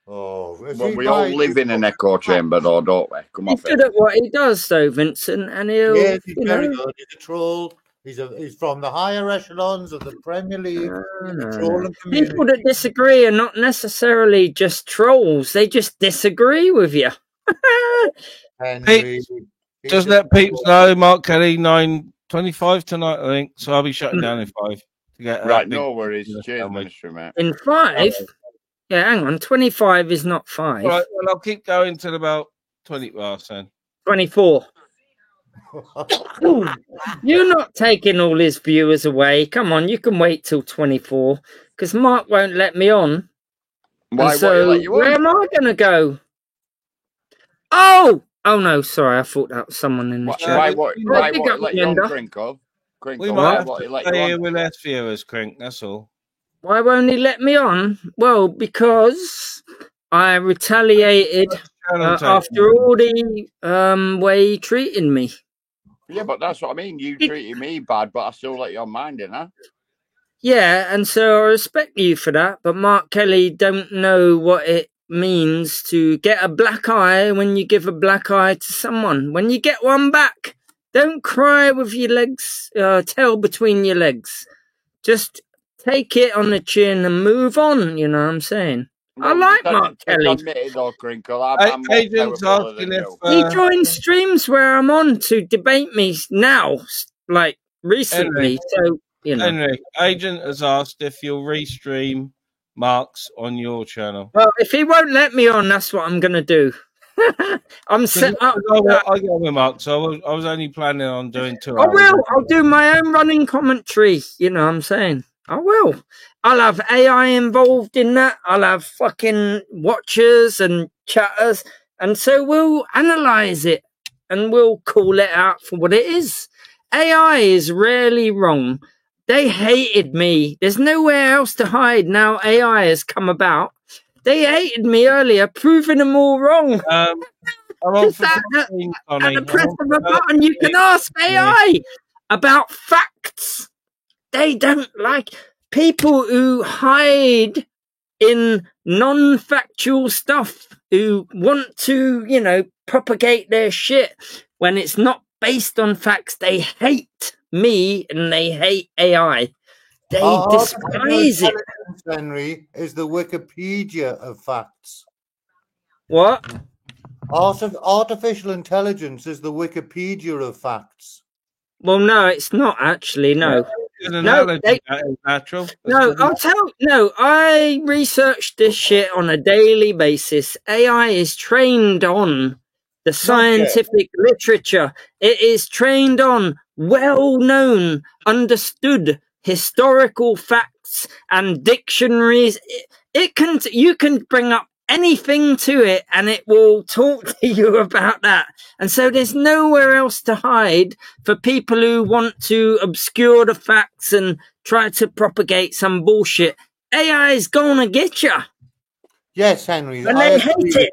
Oh, well, we all live in an echo chamber, though, don't we? Come on. He's good at what he does, though, Vincent, and he'll. Yeah, he's very good. He's a troll. He's from the higher echelons of the Premier League. People that disagree are not necessarily just trolls; they just disagree with you. Henry, just let peeps know, Mark Kelly, 9:25 tonight, I think. So I'll be shutting down in 5. To get right, no worries. Cheers, Ministry, mate. In 5? Yeah, hang on. 25 is not 5. All right, well, I'll keep going till about 20 past then. 24. You're not taking all his viewers away. Come on, you can wait till 24 because Mark won't let me on. Why? So where am I going to go? Oh no, sorry. I thought that was someone in the chat. Why let you on, Crinkle? We might have to stay here with less viewers, Crink. That's all. Why won't he let me on? Well, because I retaliated after all the way he treated me. Yeah, but that's what I mean. You treated me bad, but I still let you on mine, didn't I? Yeah, and so I respect you for that. But Mark Kelly don't know what it means to get a black eye when you give a black eye to someone. When you get one back, don't cry with your legs, tail between your legs. Just take it on the chin and move on, you know what I'm saying? No, I like Mark Kelly. Agent's asking if... he joins streams where I'm on to debate me now, like recently, so, you know. Henry, Agent has asked if you'll restream Mark's on your channel. Well, if he won't let me on, that's what I'm going to do. I'm set up. I go with Mark, so I was only planning on doing 2 hours. I will. I'll do my own running commentary, you know what I'm saying? I will. I'll have AI involved in that. I'll have fucking watchers and chatters. And so we'll analyze it and we'll call it out for what it is. AI is rarely wrong. They hated me. There's nowhere else to hide now AI has come about. They hated me earlier, proving them all wrong. I'm on Just at the press of a button, you can ask AI about facts. They don't like people who hide in non-factual stuff, who want to, you know, propagate their shit when it's not based on facts. They hate me and they hate AI. They despise it. Henry is the Wikipedia of facts. What? Artificial intelligence is the Wikipedia of facts. Well, no, it's not actually. No. Natural. I research this shit on a daily basis. AI is trained on the scientific literature. It is trained on well-known, understood historical facts and dictionaries. You can bring up anything to it and it will talk to you about that. And so there's nowhere else to hide for people who want to obscure the facts and try to propagate some bullshit. AI is gonna get you. Yes, Henry. And they hate it.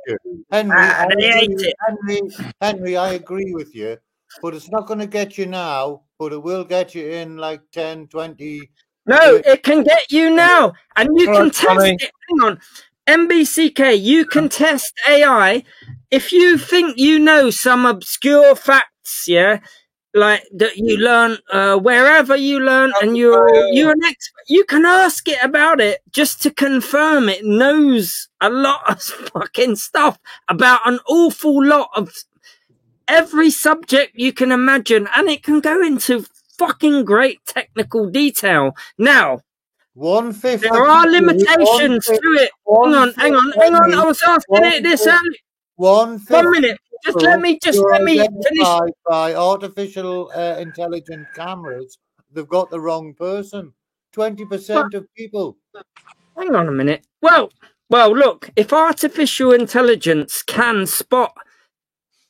Henry, I agree with you. But it's not going to get you now, but it will get you in like 10, 20. No, it can get you now. And you can test it. Hang on. MBCK, you can test AI if you think you know some obscure facts, yeah, like that you learn wherever you learn, and you're an expert. You can ask it about it just to confirm it knows a lot of fucking stuff about an awful lot of every subject you can imagine, and it can go into fucking great technical detail. Now, there are limitations to it. Hang on. I was asking it this early. 1 minute. Just let me finish. By artificial intelligent cameras, they've got the wrong person. 20% of people. Hang on a minute. Well, look. If artificial intelligence can spot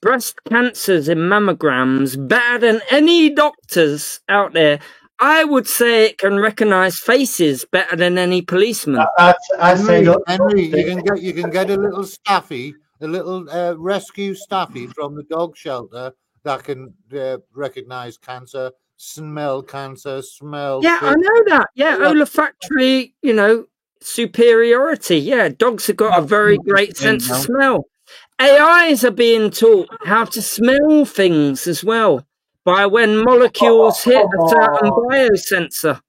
breast cancers in mammograms better than any doctors out there, I would say it can recognise faces better than any policeman. Henry, you can get a little staffy, a little rescue staffy from the dog shelter that can recognise cancer, smell cancer, smell. Yeah, I know that. Yeah, olfactory, superiority. Yeah, dogs have got a very great sense of smell. AIs are being taught how to smell things as well by when molecules hit a certain biosensor.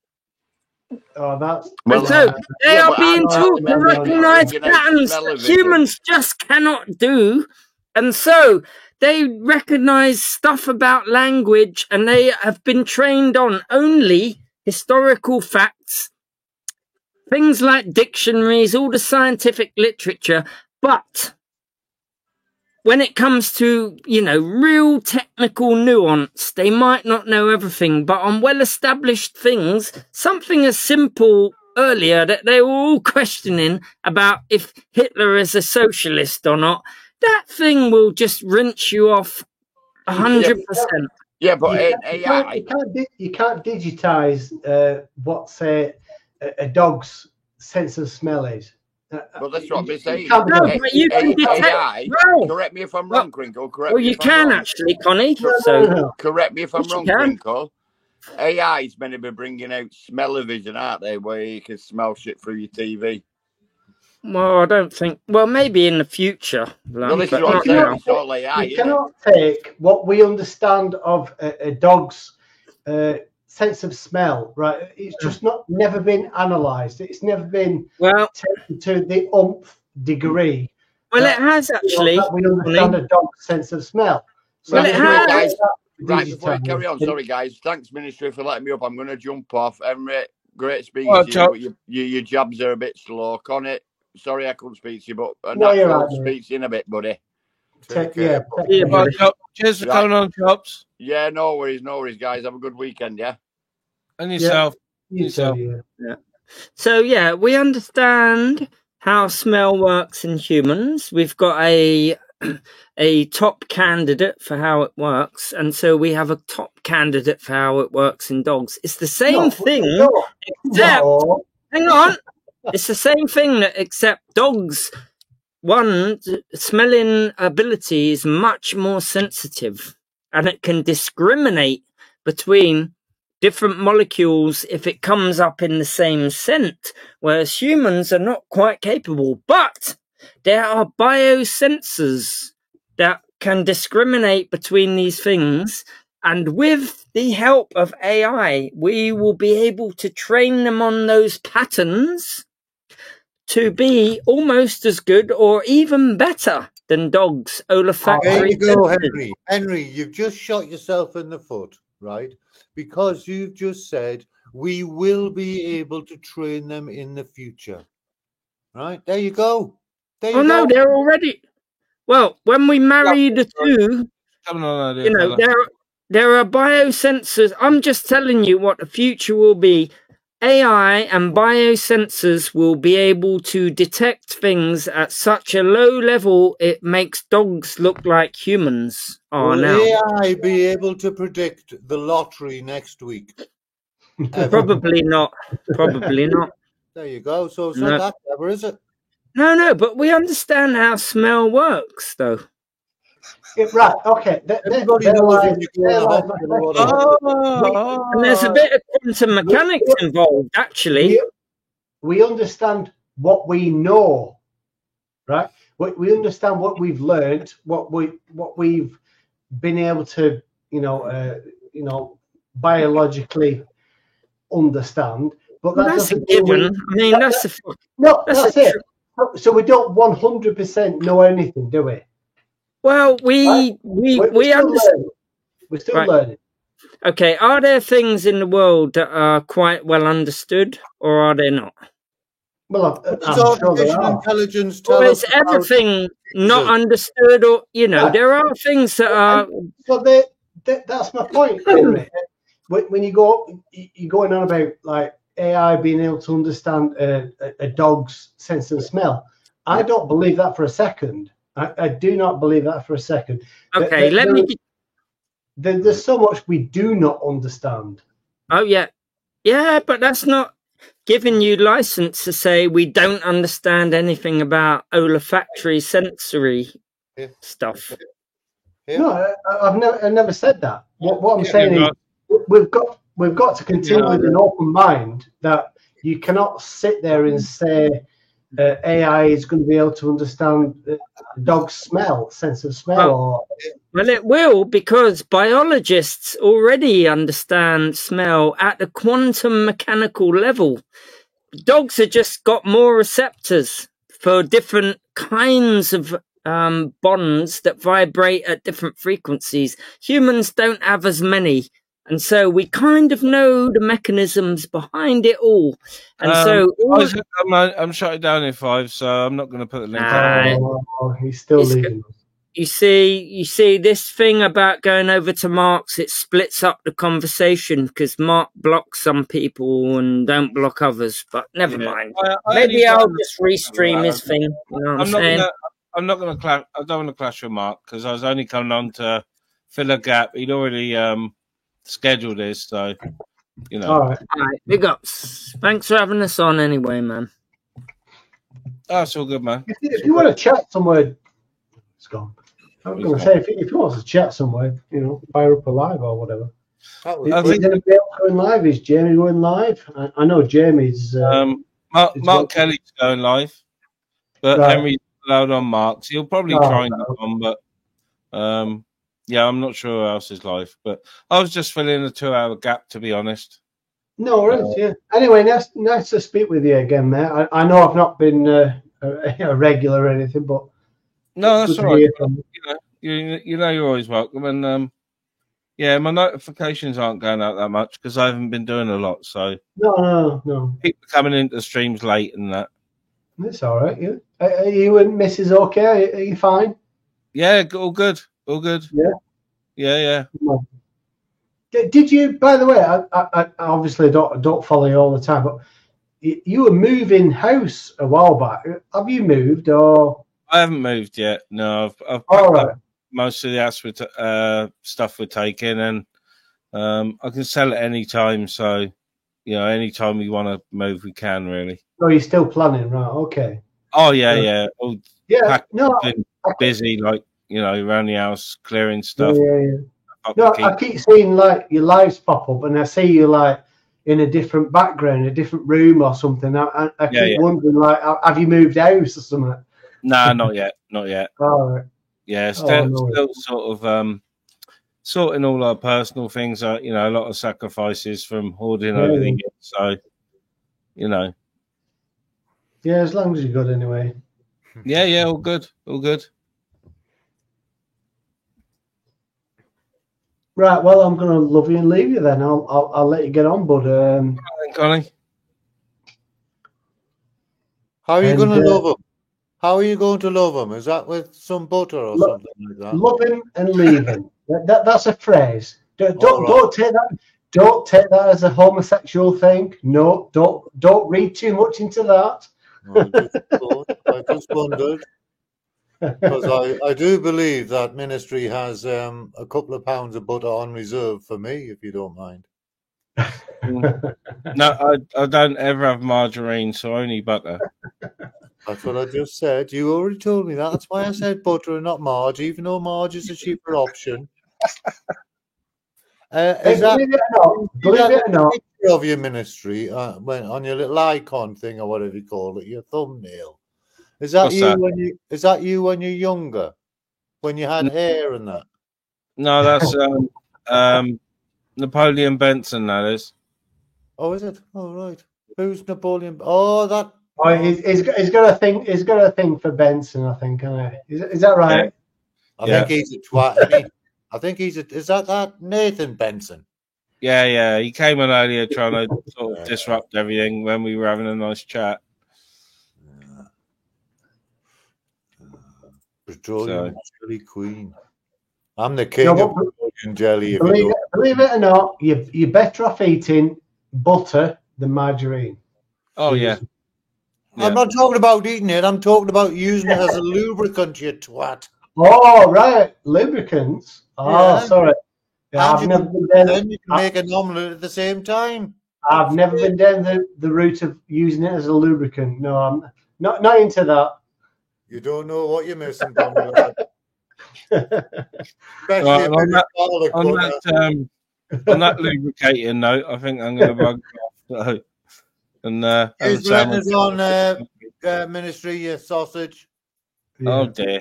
They are being taught to recognise patterns that humans just cannot do. And so they recognise stuff about language, and they have been trained on only historical facts, things like dictionaries, all the scientific literature. But when it comes to, real technical nuance, they might not know everything, but on well-established things, something as simple earlier that they were all questioning about if Hitler is a socialist or not, that thing will just rinse you off 100%. Yeah, but you can't digitize what, say, a dog's sense of smell is. Well, that's what we're saying. No, but you can detect. AI, correct me if I'm wrong, Crinkle. You can actually, Connie. Correct me if I'm wrong, Crinkle. AI is meant to be bringing out smell-o-vision, aren't they? Where you can smell shit through your TV. Well, I don't think. Well, maybe in the future. Well, this is what I'm saying. It's all AI, you cannot take what we understand of a dog's sense of smell, right? It's just never been analysed. It's never been taken to the umph degree. Well, it has actually. That we understand a dog's sense of smell. So well, it has. Right, before you carry on, sorry guys. Thanks, Ministry, for letting me up. I'm going to jump off. Henry, great speaking to you, but your jabs are a bit slow. Connie, sorry I couldn't speak to you, but I'll speak to you in a bit, buddy. Cheers for coming on, Chops. Yeah, no worries, guys. Have a good weekend, yeah? And yourself. Yeah. So, yeah, we understand how smell works in humans. We've got a top candidate for how it works, and so we have a top candidate for how it works in dogs. It's the same thing, except hang on. It's the same thing, except dogs. One, smelling ability is much more sensitive, and it can discriminate between different molecules if it comes up in the same scent, whereas humans are not quite capable. But there are biosensors that can discriminate between these things, and with the help of AI, we will be able to train them on those patterns to be almost as good or even better than dogs' olfactory. There you go, Henry. Henry, you've just shot yourself in the foot, right? Because you've just said we will be able to train them in the future. Right? There you go. No, they're already. Well, when we marry the two, there are biosensors. I'm just telling you what the future will be. AI and biosensors will be able to detect things at such a low level it makes dogs look like humans are now. Will AI be able to predict the lottery next week? Probably not. Probably not. There you go. So it's not that clever, is it? No, but we understand how smell works, though. Right, okay. Everybody knows if you and there's a bit of quantum mechanics involved, actually. We understand what we know, right? We understand what we've learned, what we've been able to, biologically understand. But that's a given. That's it. So we don't 100% know anything, do we? Well, we understand. We're still learning. Okay, are there things in the world that are quite well understood, or are they not? Well, artificial intelligence. Or is everything not understood, or there are things that are. Well, that's my point. When you you're going on about like AI being able to understand a dog's sense of smell, I don't believe that for a second. I do not believe that for a second. Okay, there's so much we do not understand. Oh, yeah. Yeah, but that's not giving you license to say we don't understand anything about olfactory sensory stuff. Yeah. No, I've never said that. What I'm saying is we've got to continue with an open mind that you cannot sit there and say AI is going to be able to understand the dog's sense of smell. Well, it will, because biologists already understand smell at the quantum mechanical level. Dogs have just got more receptors for different kinds of bonds that vibrate at different frequencies. Humans don't have as many. And so we kind of know the mechanisms behind it all. And I'm shutting down in 5, so I'm not going to put the link on. He's still leaving. You see this thing about going over to Mark's, it splits up the conversation because Mark blocks some people and don't block others, but never mind. Maybe I'll just restream his thing. You know what I'm saying? I don't want to clash with Mark because I was only coming on to fill a gap. He'd already scheduled this, so All right, big ups. Thanks for having us on anyway, man. That's all good, man. If you want to chat somewhere, it's gone. I was going to say, if you want to chat somewhere, fire up a live or whatever. Going live. Is Jamie going live? I know Jamie's. Mark Kelly's going live. But Right. Henry's allowed on Marks. He'll probably try and get on, but yeah, I'm not sure who else is live. But I was just filling a 2-hour gap, to be honest. No worries, yeah. Anyway, nice to speak with you again, mate. I know I've not been a regular or anything, but no, that's all right. You. You know, you're always welcome. And yeah, my notifications aren't going out that much because I haven't been doing a lot. So no. People coming into streams late and that. It's all right. Yeah. Are you and Mrs. okay? Are you fine? Yeah, all good. All good. Yeah. Did you? By the way, I obviously don't follow you all the time, but you were moving house a while back. Have you moved or? I haven't moved yet. No, I've all right. Most of the stuff we're taking, and I can sell it any time. So, anytime we want to move, we can really. Oh, you're still planning, right? Okay. Oh yeah. No, been busy, like around the house clearing stuff. Yeah. No, I keep seeing like your lives pop up, and I see you like in a different background, a different room or something. I keep wondering, like, have you moved house or something? Nah, not yet. Not yet. All right. Yeah, still sort of sorting all our personal things out. A lot of sacrifices from hoarding over the years. So, Yeah, as long as you're good, anyway. Yeah, all good. Right, well, I'm going to love you and leave you then. I'll let you get on, but Connie. How are you going to love him? How are you going to love him? Is that with some butter or something like that? Love him and leave him. That's a phrase. Don't take that. Don't take that as a homosexual thing. No, don't read too much into that. I just wondered. Because I do believe that ministry has a couple of pounds of butter on reserve for me, if you don't mind. No, I don't ever have margarine, so only butter. That's what I just said. You already told me that. That's why I said butter and not Marge, even though Marge is a cheaper option. Is that a picture of your ministry when on your little icon thing or whatever you call it, your thumbnail? Is that you when you're younger, when you had hair and that? No, that's Napoleon Benson. That is. Oh, is it? Oh, right. Who's Napoleon? Oh, that. Oh, he's got a thing. He's got a thing for Benson, I think. Is that right? I think he's a twat. I think he's a. Is that Nathan Benson? Yeah. He came on earlier trying to sort of disrupt everything when we were having a nice chat. Petroleum jelly queen. I'm the king of petroleum jelly. Believe it or not, you're better off eating butter than margarine. Oh yeah. I'm not talking about eating it. I'm talking about using it as a lubricant, you twat. Oh right, lubricants. Oh, sorry. Yeah, then you can make an omelette at the same time. I've never been down the route of using it as a lubricant. No, I'm not into that. You don't know what you're missing, Bonnie lad. Right, on that lubricating note, I think I'm going to bug off. And who's on ministry, you sausage? Oh dear.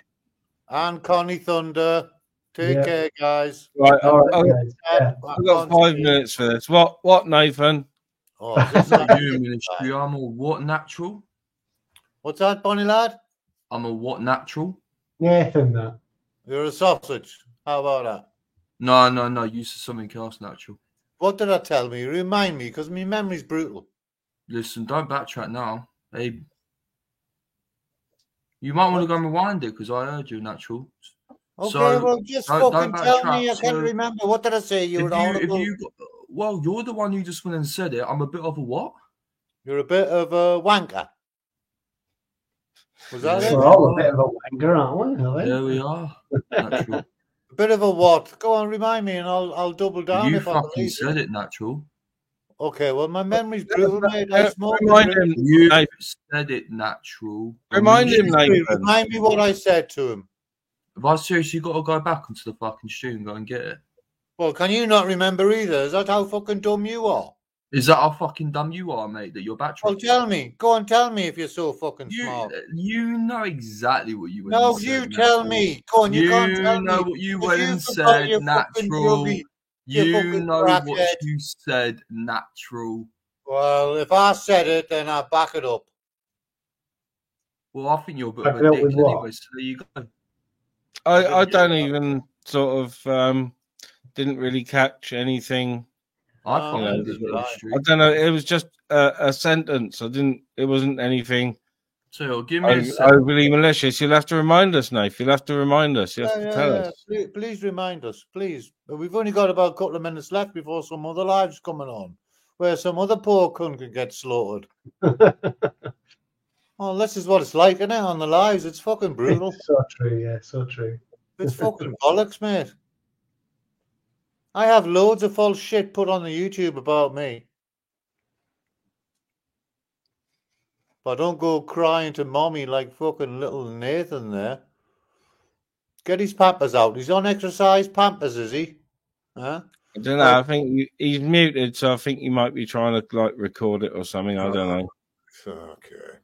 And Connie Thunder. Take care, guys. Right, I've got 5 minutes for this. What, Nathan? Oh, is this like you, ministry? I'm a what natural? What's that, Bonnie lad? I'm a what natural? Nathan, that. You're a sausage. How about that? No. You said something else natural. What did I tell me? Remind me, because my memory's brutal. Listen, don't backtrack now. Hey, you might want to go and rewind it because I heard you natural. Okay, well, just fucking tell me. I can't remember. What did I say? Well, you're the one who just went and said it. I'm a bit of a what? You're a bit of a wanker. Was that it? We're all a bit of a wanker, aren't we? There we are. Natural. A bit of a what? Go on, remind me, and I'll double down. You fucking said it, natural. Okay, well, my memory's brutal, mate. Remind him. You said it, natural. Remind him, Nathan. Remind me what I said to him. If I seriously got to go back onto the fucking stream and go and get it. Well, can you not remember either? Is that how fucking dumb you are? Is that how fucking dumb you are, mate? That you're battery? Well, tell me. Go on, tell me if you're so fucking smart. You know exactly what you went. No, and you said, tell natural. me. Go on, you can't tell me. You know what you went and said, natural. You know what you said, natural. Well, if I said it, then I back it up. Well, I think you're a bit of a dick anyway, so there you go. I don't even sort of didn't really catch anything. I don't know. It was just a sentence. It wasn't anything. So give me overly malicious. You'll have to remind us, Nath. You'll have to remind us. You have to tell us. Please remind us, please. We've only got about a couple of minutes left before some other lives coming on, where some other poor cunt can get slaughtered. Well, this is what it's like, isn't it? On the lives, it's fucking brutal. It's so true, yeah, so true. It's fucking bollocks, mate. I have loads of false shit put on the YouTube about me. But don't go crying to mommy like fucking little Nathan there. Get his Pampers out. He's on exercise Pampers, is he? Huh? I don't know. I think he's muted, so I think he might be trying to like record it or something. I don't know. Okay.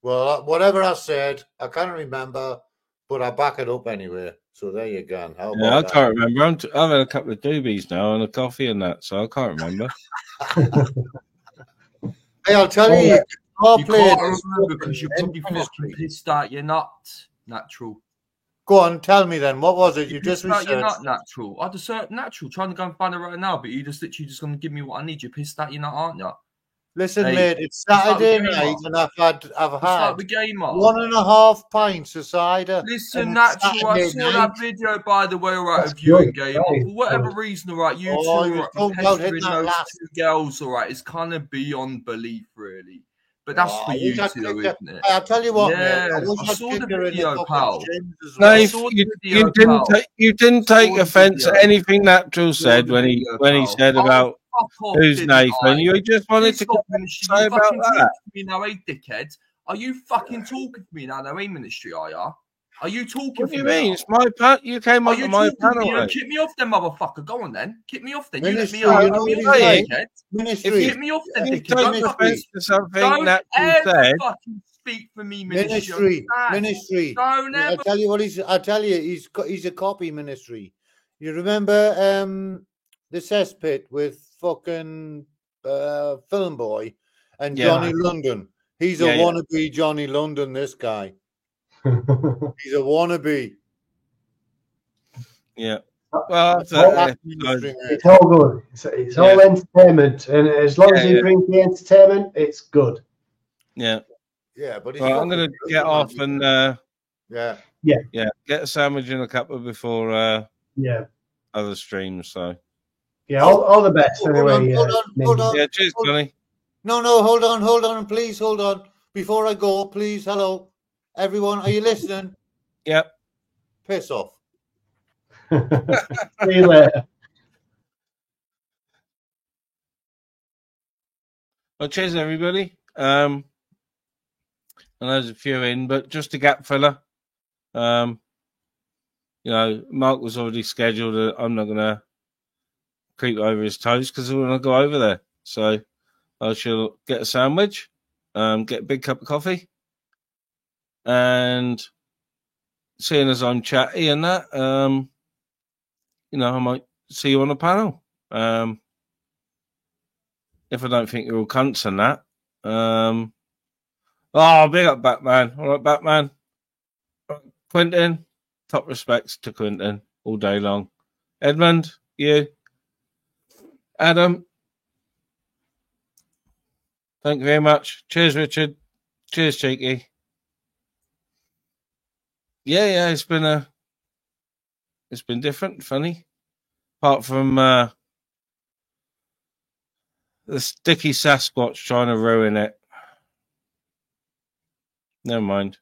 Well, whatever I said, I can't remember, but I back it up anyway. So there you go. I can't remember. I've had a couple of doobies now and a coffee and that, so I can't remember. Hey, I'll tell you. You can't remember because you're probably fucking pissed out you're not natural. Go on, tell me then. What was it? You just researched. You're not natural. I just natural. Trying to go and find it right now, but you just literally just going to give me what I need. You're pissed out you're not, aren't you? Listen, mate, it's Saturday night and I've had the game up. 1.5 pints of cider. Listen, natural. I saw that video, by the way, right, of you and game up. For whatever reason, all right, you two are pestering those two girls, all right, it's kind of beyond belief, really. But that's for you two, isn't it? I'll tell you what, yeah, mate. I saw the video, pal. No, you didn't take offence at anything Natural said when he said about who's Nathan. You just wanted to say about that. You know, hey, dickhead. Are you fucking talking to me now? No, hey, ministry, are you? Are you talking? What do you mean? It's my panel. You came on my panel. Kick me off, then, motherfucker. Go on, then. Kick me off, then. Ministry, you let me off. Kick me off, then, dickhead. Don't ever fucking speak for me, ministry. Don't ever. I tell you, he's a copy, ministry. You remember the cesspit with fucking Film Boy and Johnny London? He's a wannabe Johnny London. This guy. He's a wannabe. Yeah. Well, it's all good. It's all entertainment, and as long as he brings the entertainment, it's good. Yeah. Yeah, but I'm going to get off and get a sandwich and a cuppa before other streams. So all the best anyway. Hold on. Yeah, cheers, Johnny. No, hold on, please, hold on. Before I go, please, hello. Everyone, are you listening? Yep. Piss off. See you later. Well, cheers, everybody. And there's a few in, but just a gap filler. You know, Mark was already scheduled. I'm not going to creep over his toes because I want to go over there. So I shall get a sandwich, get a big cup of coffee. And seeing as I'm chatty and that, you know, I might see you on the panel. If I don't think you're all cunts and that. Big up Batman. All right, Batman. Quentin, top respects to Quentin all day long. Edmund, you. Adam, thank you very much. Cheers, Richard. Cheers, Cheeky. Yeah, it's been different, funny. Apart from the sticky Sasquatch trying to ruin it. Never mind.